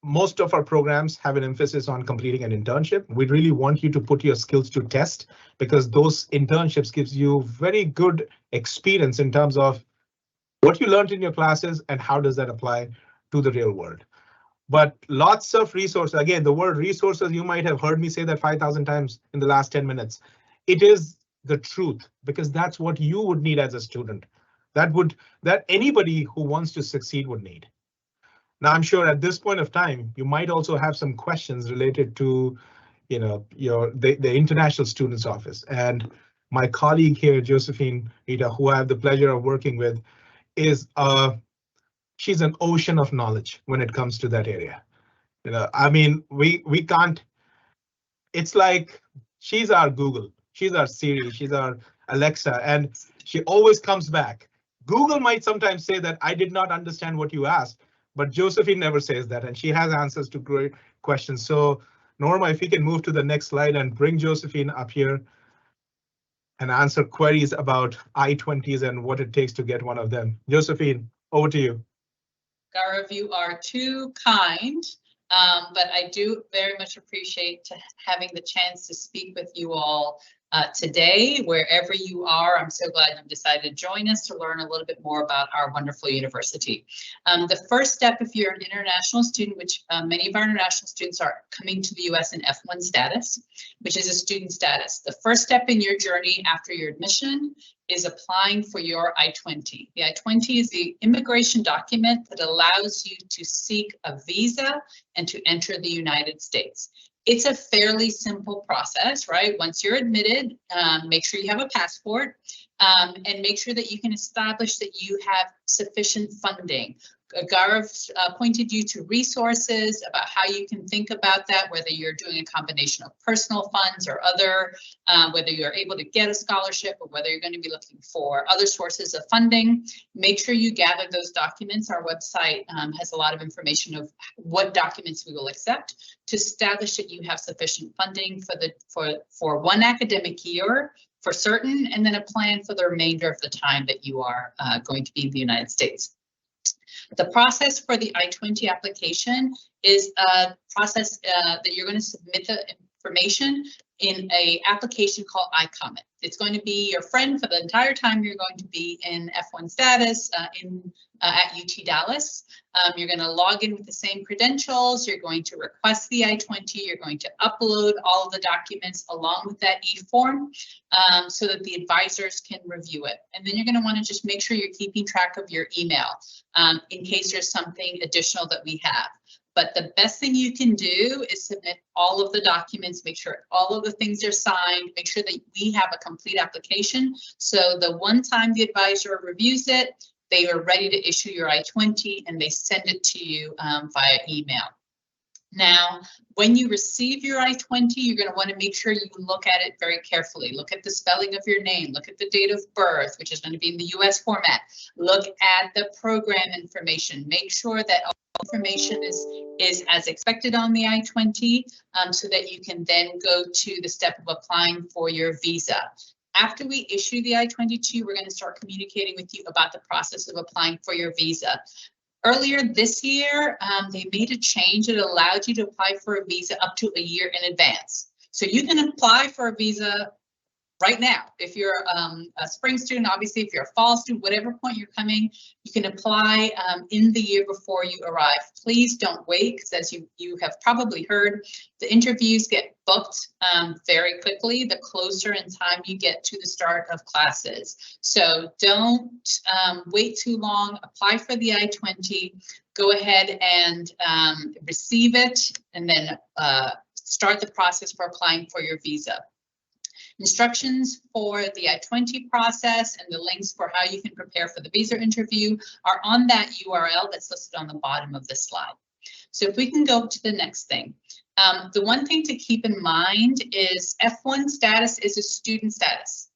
most of our programs have an emphasis on completing an internship. We really want you to put your skills to test, because those internships gives you very good experience in terms of what you learned in your classes and how does that apply to the real world. But lots of resources. Again, the word resources, you might have heard me say that 5,000 times in the last 10 minutes. It is the truth, because that's what you would need as a student. That anybody who wants to succeed would need. Now, I'm sure at this point of time, you might also have some questions related to, the International Students Office. And my colleague here, Josephine Vitta, who I have the pleasure of working with, is she's an ocean of knowledge when it comes to that area. I mean, we can't. It's like she's our Google, she's our Siri, she's our Alexa, and she always comes back. Google might sometimes say that I did not understand what you asked, but Josephine never says that, and she has answers to great questions. So Norma, if you can move to the next slide and bring Josephine up here and answer queries about I-20s and what it takes to get one of them. Josephine, over to you. Gaurav, you are too kind, but I do very much appreciate having the chance to speak with you all today, wherever you are. I'm so glad you decided to join us to learn a little bit more about our wonderful university. The first step, if you're an international student, which many of our international students are coming to the US in F1 status, which is a student status. The first step in your journey after your admission is applying for your I-20. The I-20 is the immigration document that allows you to seek a visa and to enter the United States. It's a fairly simple process, right? Once you're admitted, make sure you have a passport and make sure that you can establish that you have sufficient funding. Gaurav pointed you to resources about how you can think about that, whether you're doing a combination of personal funds or other, whether you're able to get a scholarship or whether you're going to be looking for other sources of funding. Make sure you gather those documents. Our website has a lot of information of what documents we will accept to establish that you have sufficient funding for one academic year for certain, and then a plan for the remainder of the time that you are going to be in the United States. The process for the I-20 application is a process that you're going to submit the information in an application called iComment. It's going to be your friend for the entire time you're going to be in F1 status at UT Dallas. You're going to log in with the same credentials. You're going to request the I-20. You're going to upload all of the documents along with that e-form so that the advisors can review it. And then you're going to want to just make sure you're keeping track of your email in case there's something additional that we have. But the best thing you can do is submit all of the documents, make sure all of the things are signed, make sure that we have a complete application. So the one time the advisor reviews it, they are ready to issue your I-20 and they send it to you via email. Now, when you receive your I-20, you're going to want to make sure you look at it very carefully. Look at the spelling of your name, look at the date of birth, which is going to be in the US format. Look at the program information. Make sure that all information is as expected on the I-20 so that you can then go to the step of applying for your visa. After we issue the I-22, we're going to start communicating with you about the process of applying for your visa. Earlier this year, they made a change that allowed you to apply for a visa up to a year in advance. So you can apply for a visa right now. If you're a spring student, obviously, if you're a fall student, whatever point you're coming, you can apply in the year before you arrive. Please don't wait, because as you have probably heard, the interviews get booked very quickly the closer in time you get to the start of classes. So don't wait too long. Apply for the I-20. Go ahead and receive it, and then start the process for applying for your visa. Instructions for the I-20 process and the links for how you can prepare for the visa interview are on that URL that's listed on the bottom of this slide. So if we can go to the next thing. The one thing to keep in mind is F1 status is a student status.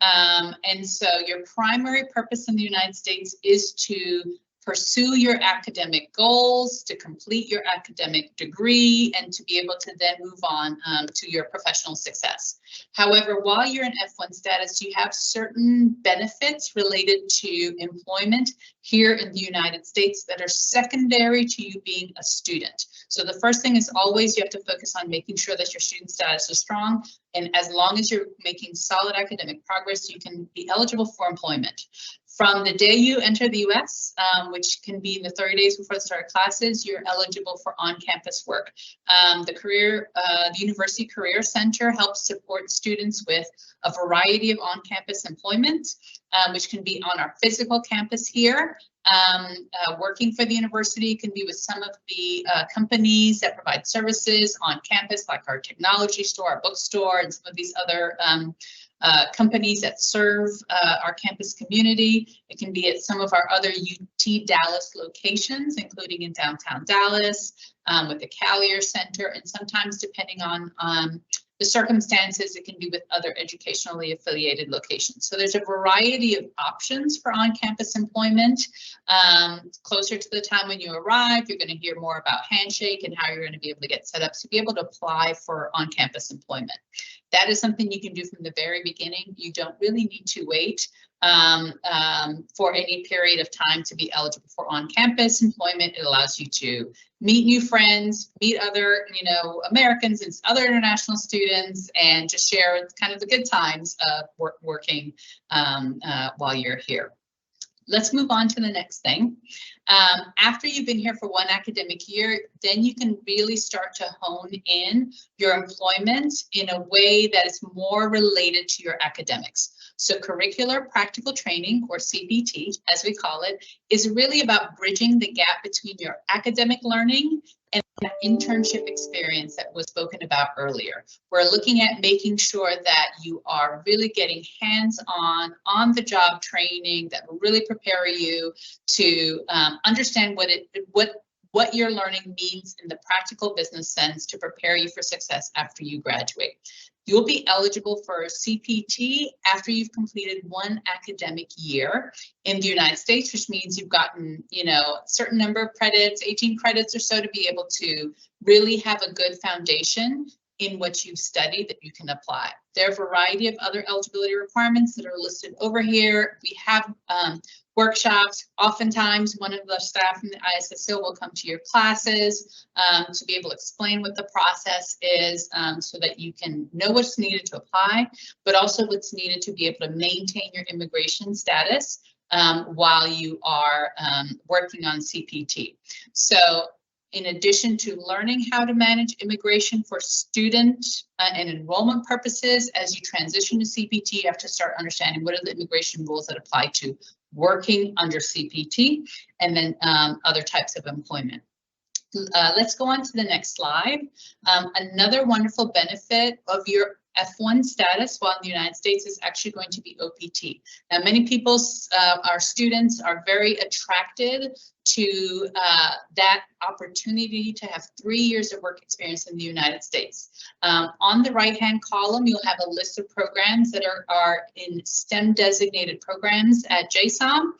And so your primary purpose in the United States is to pursue your academic goals, to complete your academic degree, and to be able to then move on to your professional success. However, while you're in F1 status, you have certain benefits related to employment here in the United States that are secondary to you being a student. So the first thing is always you have to focus on making sure that your student status is strong. And as long as you're making solid academic progress, you can be eligible for employment. From the day you enter the U.S., which can be in the 30 days before the start of classes, you're eligible for on-campus work. The University Career Center helps support students with a variety of on-campus employment, which can be on our physical campus here. Working for the university can be with some of the companies that provide services on campus, like our technology store, our bookstore, and some of these other companies that serve our campus community. It can be at some of our other UT Dallas locations, including in downtown Dallas, with the Callier Center, and sometimes depending on the circumstances, it can be with other educationally affiliated locations. So there's a variety of options for on-campus employment. Closer to the time when you arrive, you're going to hear more about Handshake and how you're going to be able to get set up to be able to apply for on-campus employment. That is something you can do from the very beginning. You don't really need to wait for any period of time to be eligible for on-campus employment. It allows you to meet new friends, meet other, Americans and other international students, and just share kind of the good times of working while you're here. Let's move on to the next thing. After you've been here for one academic year, then you can really start to hone in your employment in a way that is more related to your academics. So curricular practical training, or CPT, as we call it, is really about bridging the gap between your academic learning and that internship experience that was spoken about earlier. We're looking at making sure that you are really getting hands-on, on-the-job training that will really prepare you to understand what your learning means in the practical business sense to prepare you for success after you graduate. You'll be eligible for CPT after you've completed one academic year in the United States, which means you've gotten, a certain number of credits, 18 credits or so, to be able to really have a good foundation in what you've studied that you can apply. There are a variety of other eligibility requirements that are listed over here. We have workshops. Oftentimes, one of the staff from the ISSO will come to your classes to be able to explain what the process is so that you can know what's needed to apply, but also what's needed to be able to maintain your immigration status while you are working on CPT. So in addition to learning how to manage immigration for student and enrollment purposes, as you transition to CPT, you have to start understanding what are the immigration rules that apply to working under CPT and then other types of employment. Let's go on to the next slide. Another wonderful benefit of your F1 status while in the United States is actually going to be OPT. Now, many people, our students, are very attracted to that opportunity to have 3 years of work experience in the United States. On the right-hand column, you'll have a list of programs that are in STEM designated programs at JSOM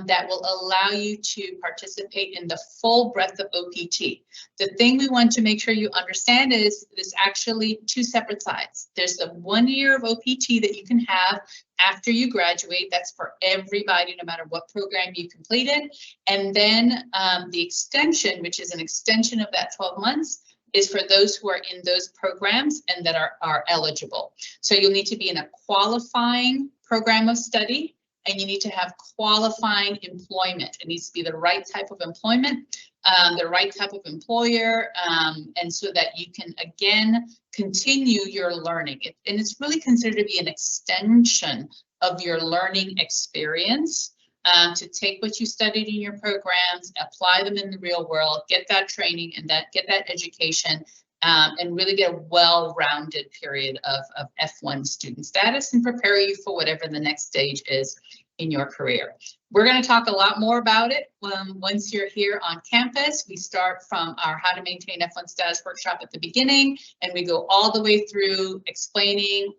that will allow you to participate in the full breadth of OPT. The thing we want to make sure you understand is there's actually two separate sides. There's the 1 year of OPT that you can have after you graduate. That's for everybody, no matter what program you completed. And then the extension, which is an extension of that 12 months, is for those who are in those programs and that are eligible. So you'll need to be in a qualifying program of study, and you need to have qualifying employment. It needs to be the right type of employment, the right type of employer, and so that you can, again, continue your learning. And it's really considered to be an extension of your learning experience, to take what you studied in your programs, apply them in the real world, get that training and get that education, and really get a well-rounded period of F1 student status and prepare you for whatever the next stage is in your career. We're going to talk a lot more about it once you're here on campus. We start from our How to Maintain F1 Status workshop at the beginning, and we go all the way through explaining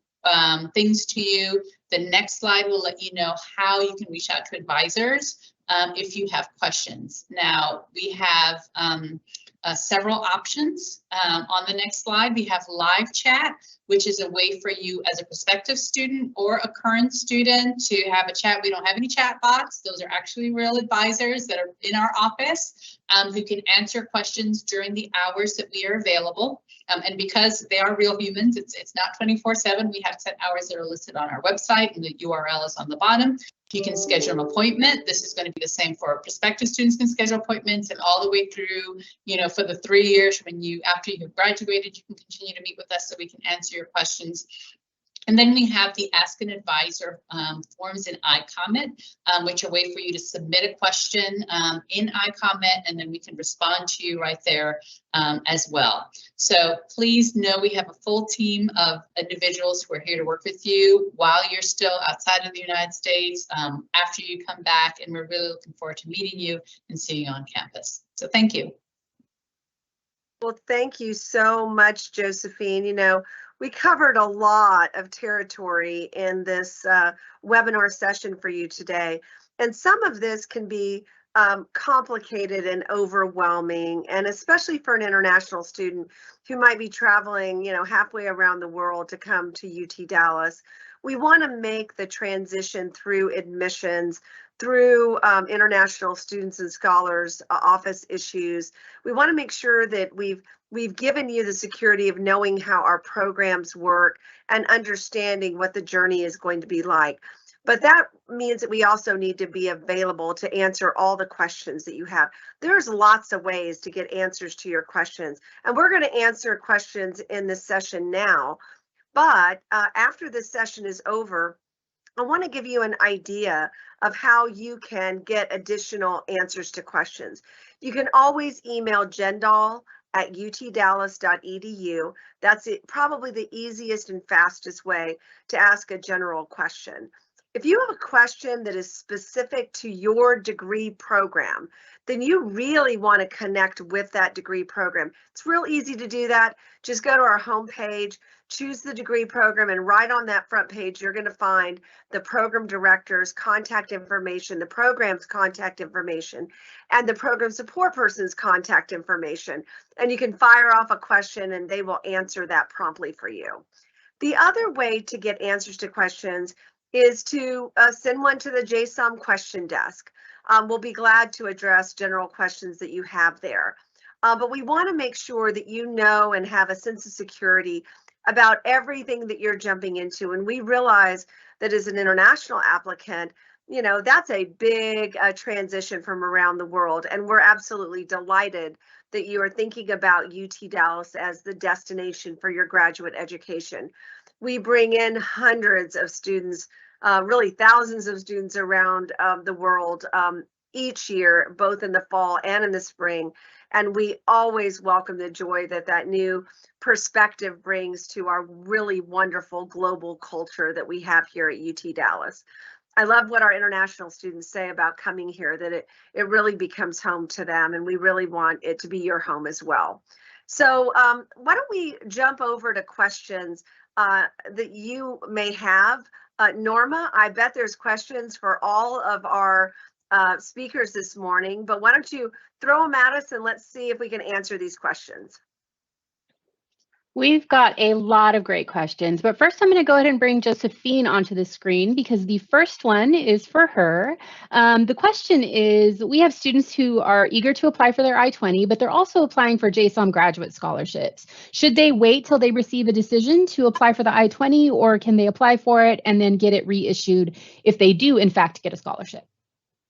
things to you. The next slide will let you know how you can reach out to advisors if you have questions. Now, we have several options. On the next slide, we have live chat, which is a way for you as a prospective student or a current student to have a chat. We don't have any chat bots. Those are actually real advisors that are in our office who can answer questions during the hours that we are available. And because they are real humans, it's not 24/7. We have set hours that are listed on our website, and the URL is on the bottom. You can schedule an appointment. This is going to be the same for prospective students can schedule appointments, and all the way through, you know, for the 3 years after you've graduated, you can continue to meet with us so we can answer your questions. And then we have the Ask an Advisor forms in iComment, which are a way for you to submit a question in iComment, and then we can respond to you right there as well. So please know we have a full team of individuals who are here to work with you while you're still outside of the United States, after you come back, and we're really looking forward to meeting you and seeing you on campus. So thank you. Well, thank you so much, Josephine. You know, we covered a lot of territory in this webinar session for you today, and some of this can be complicated and overwhelming, and especially for an international student who might be traveling, you know, halfway around the world to come to UT Dallas. We want to make the transition through admissions, through international students and scholars office issues. We want to make sure that we've given you the security of knowing how our programs work and understanding what the journey is going to be like. But that means that we also need to be available to answer all the questions that you have. There's lots of ways to get answers to your questions, and we're going to answer questions in this session now. But after this session is over, I want to give you an idea of how you can get additional answers to questions. You can always email jindal@utdallas.edu. That's probably the easiest and fastest way to ask a general question. If you have a question that is specific to your degree program, then you really want to connect with that degree program. It's real easy to do that. Just go to our homepage, choose the degree program, and right on that front page, you're going to find the program director's contact information, the program's contact information, and the program support person's contact information. And you can fire off a question and they will answer that promptly for you. The other way to get answers to questions is to send one to the JSOM question desk. We'll be glad to address general questions that you have there. But we want to make sure that you know and have a sense of security about everything that you're jumping into. And we realize that as an international applicant, you know, that's a big transition from around the world. And we're absolutely delighted that you are thinking about UT Dallas as the destination for your graduate education. We bring in hundreds of students, really thousands of students around the world each year, both in the fall and in the spring. And we always welcome the joy that that new perspective brings to our really wonderful global culture that we have here at UT Dallas. I love what our international students say about coming here, that it really becomes home to them, and we really want it to be your home as well. So why don't we jump over to questions that you may have. Norma, I bet there's questions for all of our speakers this morning, but why don't you throw them at us and let's see if we can answer these questions. We've got a lot of great questions, but first I'm going to go ahead and bring Josephine onto the screen because the first one is for her. The question is, we have students who are eager to apply for their I-20, but they're also applying for JSOM graduate scholarships. Should they wait till they receive a decision to apply for the I-20, or can they apply for it and then get it reissued if they do in fact get a scholarship?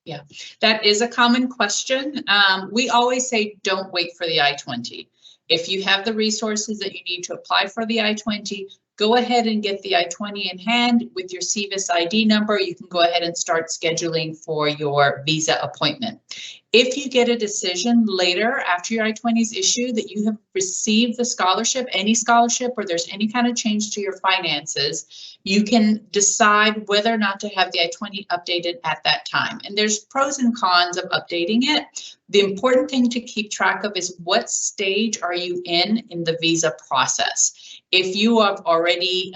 Yeah, that is a common question. We always say don't wait for the I-20. If you have the resources that you need to apply for the I-20, go ahead and get the I-20 in hand with your CVIS ID number. You can go ahead and start scheduling for your visa appointment. If you get a decision later after your I-20 is issued that you have received the scholarship, any scholarship, or there's any kind of change to your finances, you can decide whether or not to have the I-20 updated at that time. And there's pros and cons of updating it. The important thing to keep track of is what stage are you in the visa process. If you have already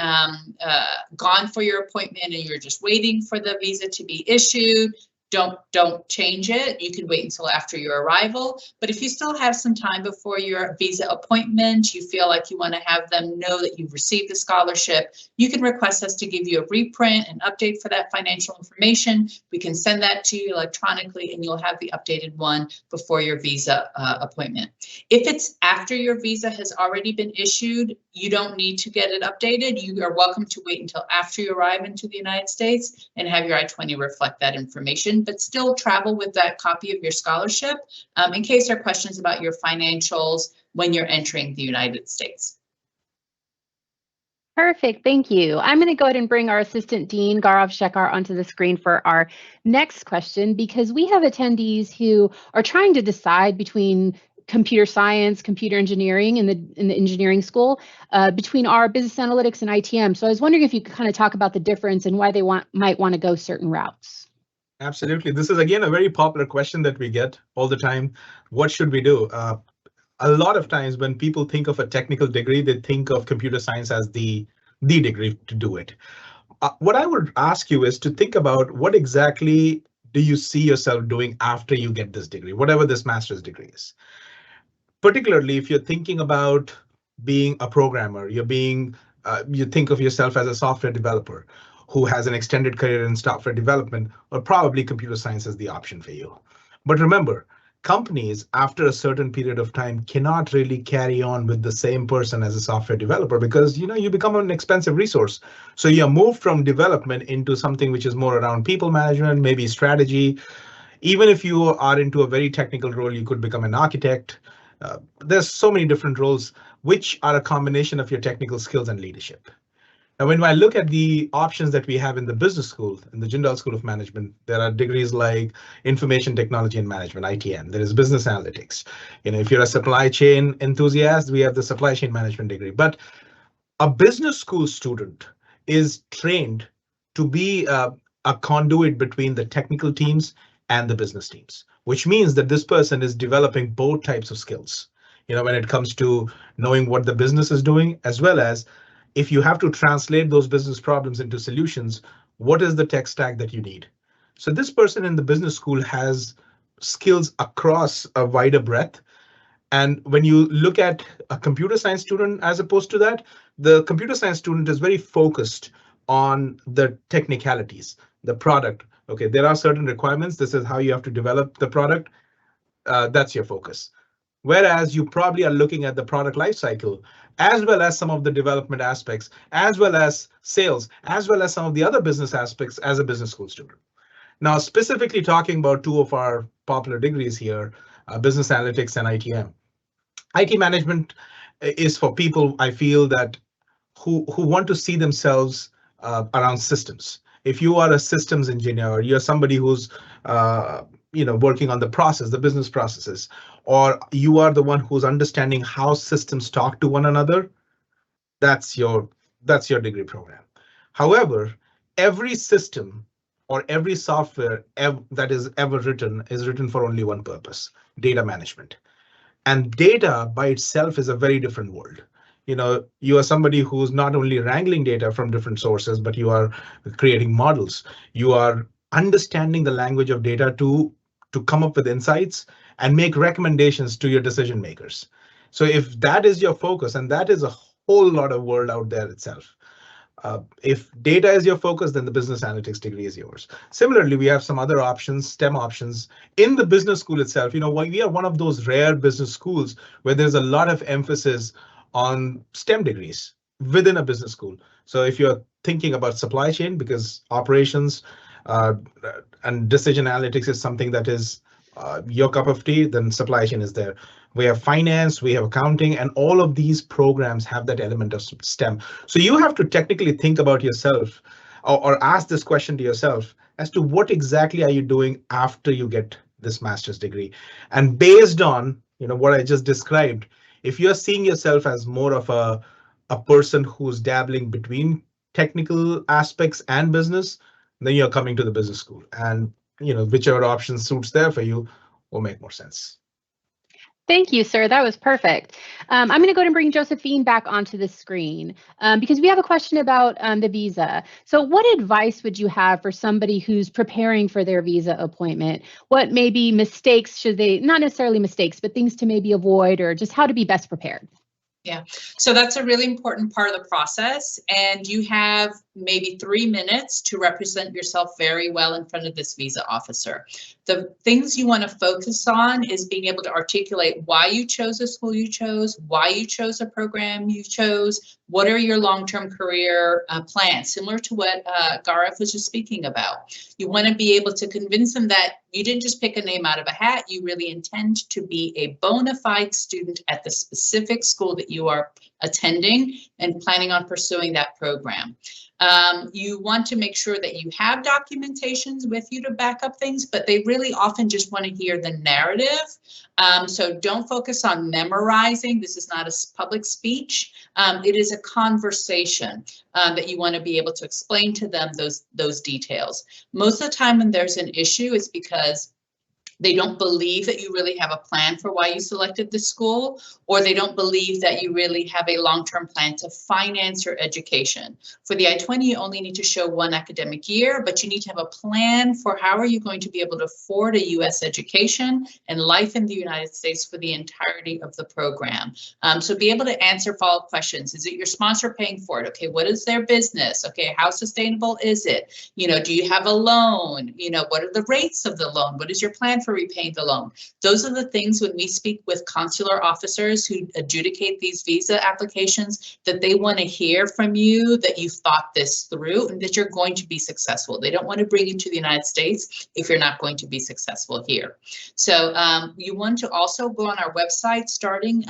gone for your appointment and you're just waiting for the visa to be issued, don't change it. You can wait until after your arrival. But if you still have some time before your visa appointment, you feel like you want to have them know that you've received the scholarship, you can request us to give you a reprint and update for that financial information. We can send that to you electronically and you'll have the updated one before your visa appointment. If it's after your visa has already been issued, you don't need to get it updated. You are welcome to wait until after you arrive into the United States and have your I-20 reflect that information, but still travel with that copy of your scholarship in case there are questions about your financials when you're entering the United States. Perfect, thank you. I'm going to go ahead and bring our Assistant Dean, Gaurav Shekhar, onto the screen for our next question, because we have attendees who are trying to decide between computer science, computer engineering in the engineering school, between our business analytics and ITM. So I was wondering if you could kind of talk about the difference and why they might want to go certain routes. Absolutely. This is, again, a very popular question that we get all the time. What should we do? A lot of times when people think of a technical degree, they think of computer science as the degree to do it. What I would ask you is to think about what exactly do you see yourself doing after you get this degree, whatever this master's degree is. Particularly if you're thinking about being a programmer, you think of yourself as a software developer who has an extended career in software development, or probably computer science is the option for you. But remember, companies after a certain period of time cannot really carry on with the same person as a software developer because you become an expensive resource. So you move from development into something which is more around people management, maybe strategy. Even if you are into a very technical role, you could become an architect. There's so many different roles which are a combination of your technical skills and leadership. Now, when I look at the options that we have in the business school, in the Jindal School of Management, there are degrees like Information Technology and Management, ITM. There is Business Analytics. If you're a supply chain enthusiast, we have the Supply Chain Management degree. But a business school student is trained to be a conduit between the technical teams and the business teams, which means that this person is developing both types of skills. When it comes to knowing what the business is doing, as well as if you have to translate those business problems into solutions, what is the tech stack that you need? So this person in the business school has skills across a wider breadth. And when you look at a computer science student, as opposed to that, the computer science student is very focused on the technicalities, the product. Okay, there are certain requirements. This is how you have to develop the product. That's your focus. Whereas you probably are looking at the product lifecycle, as well as some of the development aspects, as well as sales, as well as some of the other business aspects as a business school student. Now, specifically talking about two of our popular degrees here, business analytics and ITM. IT management is for people, I feel, that who want to see themselves around systems. If you are a systems engineer, you're somebody who's working on the process, the business processes, or you are the one who's understanding how systems talk to one another, that's your degree program. However, every system or every software that is ever written is written for only one purpose: data management. And data by itself is a very different world. You are somebody who's not only wrangling data from different sources, but you are creating models. You are understanding the language of data to come up with insights and make recommendations to your decision makers. So if that is your focus, and that is a whole lot of world out there itself. If data is your focus, then the business analytics degree is yours. Similarly, we have some other options, STEM options in the business school itself. We are one of those rare business schools where there's a lot of emphasis on STEM degrees within a business school. So if you're thinking about supply chain, because operations and decision analytics is something that is your cup of tea, then supply chain is there. We have finance, we have accounting, and all of these programs have that element of STEM. So you have to technically think about yourself or ask this question to yourself as to what exactly are you doing after you get this master's degree. And based on what I just described, if you're seeing yourself as more of a person who's dabbling between technical aspects and business, then you're coming to the business school. And whichever option suits there for you will make more sense. Thank you, sir. That was perfect. I'm going to go ahead and bring Josephine back onto the screen because we have a question about the visa. So what advice would you have for somebody who's preparing for their visa appointment? What maybe mistakes should they, not necessarily mistakes, but things to maybe avoid, or just how to be best prepared? Yeah, so that's a really important part of the process, and you have maybe 3 minutes to represent yourself very well in front of this visa officer. The things you want to focus on is being able to articulate why you chose a school you chose, why you chose a program you chose, what are your long-term career plans, similar to what Gaurav was just speaking about. You want to be able to convince them that you didn't just pick a name out of a hat, you really intend to be a bona fide student at the specific school that you are attending and planning on pursuing that program. You want to make sure that you have documentations with you to back up things, but they really often just want to hear the narrative. So don't focus on memorizing. This is not a public speech. It is a conversation that you want to be able to explain to them those details. Most of the time when there's an issue, it's because they don't believe that you really have a plan for why you selected the school, or they don't believe that you really have a long-term plan to finance your education. For the I-20, you only need to show 1 academic year, but you need to have a plan for how are you going to be able to afford a U.S. education and life in the United States for the entirety of the program. So be able to answer follow-up questions. Is it your sponsor paying for it? Okay, what is their business? Okay, how sustainable is it? Do you have a loan? What are the rates of the loan? What is your plan for repaying the loan? Those are the things when we speak with consular officers who adjudicate these visa applications, that they want to hear from you that you've thought this through and that you're going to be successful. They don't want to bring you to the United States if you're not going to be successful here. So you want to also go on our website starting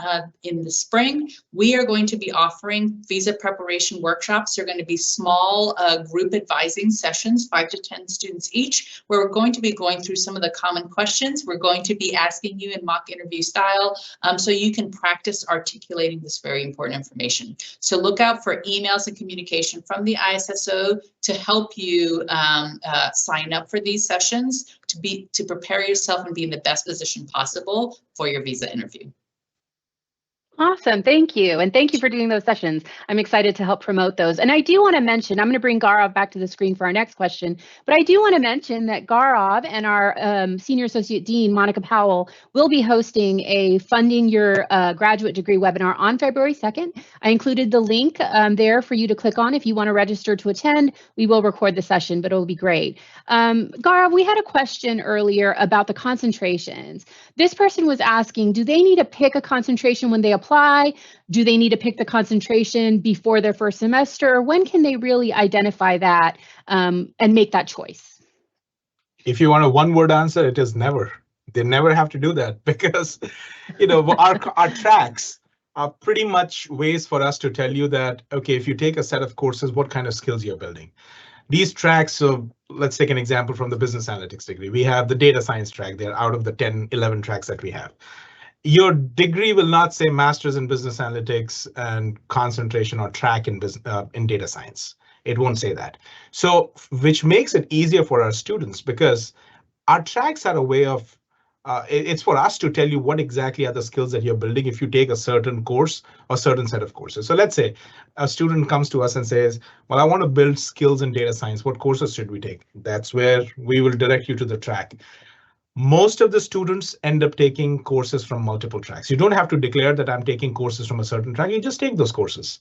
in the spring. We are going to be offering visa preparation workshops. They're going to be small group advising sessions, 5 to 10 students each, where we're going to be going through some of the common questions. We're going to be asking you in mock interview style so you can practice articulating this very important information. So look out for emails and communication from the ISSO to help you sign up for these sessions to prepare yourself and be in the best position possible for your visa interview. Awesome. Thank you. And thank you for doing those sessions. I'm excited to help promote those. And I do want to mention, I'm going to bring Gaurav back to the screen for our next question, but I do want to mention that Gaurav and our Senior Associate Dean, Monica Powell, will be hosting a Funding Your Graduate Degree webinar on February 2nd. I included the link there for you to click on if you want to register to attend. We will record the session, but it will be great. Gaurav, we had a question earlier about the concentrations. This person was asking, do they need to pick a concentration when they apply? Do they need to pick the concentration before their first semester? When can they really identify that and make that choice? If you want a one-word answer, it is never. They never have to do that because, our tracks are pretty much ways for us to tell you that, okay, if you take a set of courses, what kind of skills you're building. These tracks, so let's take an example from the business analytics degree. We have the data science track. They're out of the 10, 11 tracks that we have. Your degree will not say master's in business analytics and concentration or track in data science. It won't say that. So, which makes it easier for our students because our tracks are a way of, it's for us to tell you what exactly are the skills that you're building if you take a certain course or certain set of courses. So let's say a student comes to us and says, well, I want to build skills in data science. What courses should we take? That's where we will direct you to the track. Most of the students end up taking courses from multiple tracks. You don't have to declare that I'm taking courses from a certain track. You just take those courses.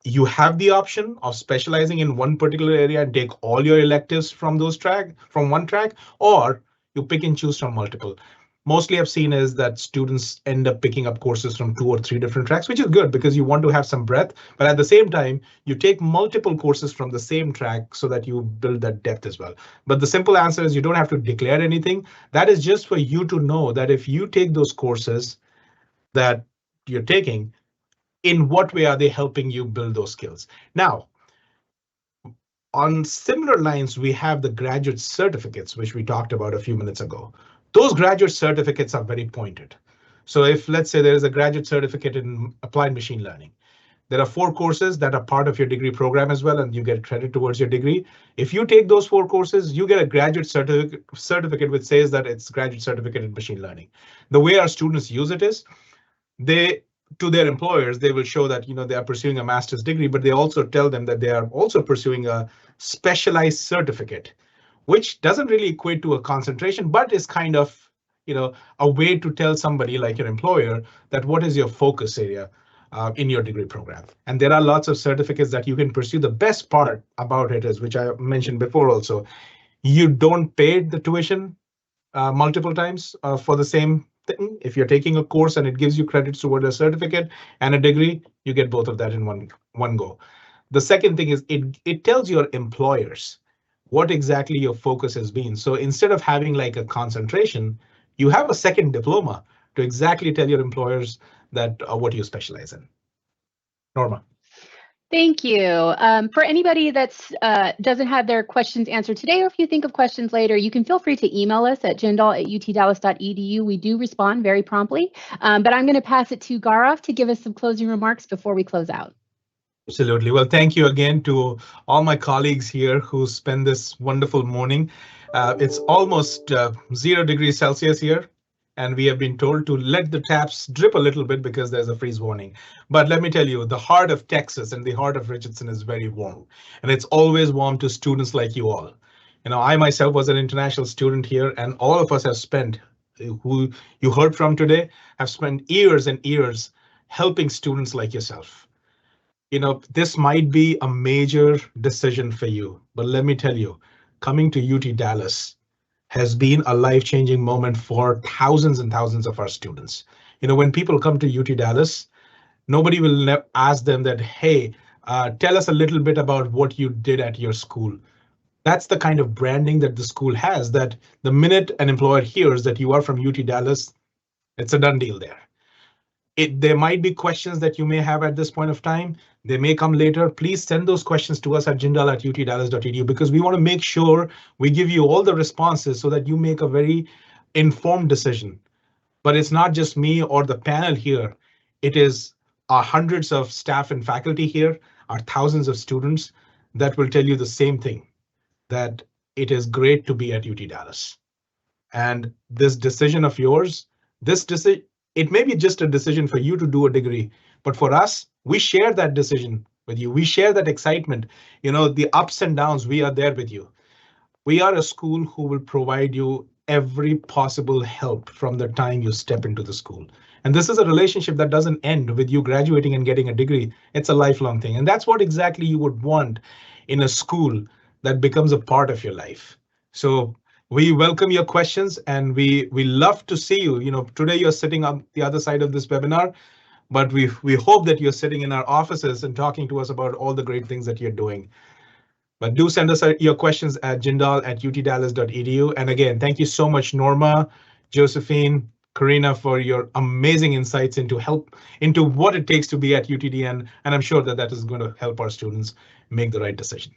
You have the option of specializing in one particular area and take all your electives from one track, or you pick and choose from multiple. Mostly I've seen is that students end up picking up courses from 2 or 3 different tracks, which is good because you want to have some breadth, but at the same time, you take multiple courses from the same track so that you build that depth as well. But the simple answer is you don't have to declare anything. That is just for you to know that if you take those courses that you're taking, in what way are they helping you build those skills? Now, on similar lines, we have the graduate certificates, which we talked about a few minutes ago. Those graduate certificates are very pointed. So if, let's say, there is a graduate certificate in applied machine learning, there are 4 courses that are part of your degree program as well, and you get credit towards your degree. If you take those 4 courses, you get a graduate certificate which says that it's graduate certificate in machine learning. The way our students use it is to their employers, they will show that they are pursuing a master's degree, but they also tell them that they are also pursuing a specialized certificate, which doesn't really equate to a concentration, but is kind of a way to tell somebody like your employer that what is your focus area in your degree program. And there are lots of certificates that you can pursue. The best part about it is, which I mentioned before also, you don't pay the tuition multiple times for the same thing. If you're taking a course and it gives you credits toward a certificate and a degree, you get both of that in one go. The second thing is it tells your employers what exactly your focus has been. So instead of having like a concentration, you have a second diploma to exactly tell your employers that what you specialize in. Norma. Thank you. For anybody that's doesn't have their questions answered today, or if you think of questions later, you can feel free to email us at jindal@utdallas.edu. We do respond very promptly, but I'm going to pass it to Gaurav to give us some closing remarks before we close out. Absolutely. Well, thank you again to all my colleagues here who spend this wonderful morning. It's almost 0 degrees Celsius here, and we have been told to let the taps drip a little bit because there's a freeze warning. But let me tell you, the heart of Texas and the heart of Richardson is very warm, and it's always warm to students like you all. I myself was an international student here, and all of us have spent, who you heard from today, have spent years and years helping students like yourself. This might be a major decision for you, but let me tell you, coming to UT Dallas has been a life-changing moment for thousands and thousands of our students. When people come to UT Dallas, nobody will ask them that, hey, tell us a little bit about what you did at your school. That's the kind of branding that the school has, that the minute an employer hears that you are from UT Dallas, it's a done deal there. There might be questions that you may have at this point of time. They may come later. Please send those questions to us at jindal@utdallas.edu, because we want to make sure we give you all the responses so that you make a very informed decision. But it's not just me or the panel here. It is our hundreds of staff and faculty here, our thousands of students that will tell you the same thing, that it is great to be at UT Dallas. And this decision of yours, it may be just a decision for you to do a degree, but for us, we share that decision with you. We share that excitement. The ups and downs, we are there with you. We are a school who will provide you every possible help from the time you step into the school. And this is a relationship that doesn't end with you graduating and getting a degree. It's a lifelong thing. And that's what exactly you would want in a school that becomes a part of your life. So we welcome your questions, and we love to see you. Today you're sitting on the other side of this webinar, but we hope that you're sitting in our offices and talking to us about all the great things that you're doing. But do send us your questions at jindal@utdallas.edu. And again, thank you so much, Norma, Josephine, Corina, for your amazing insights into what it takes to be at UTD, and I'm sure that is going to help our students make the right decision.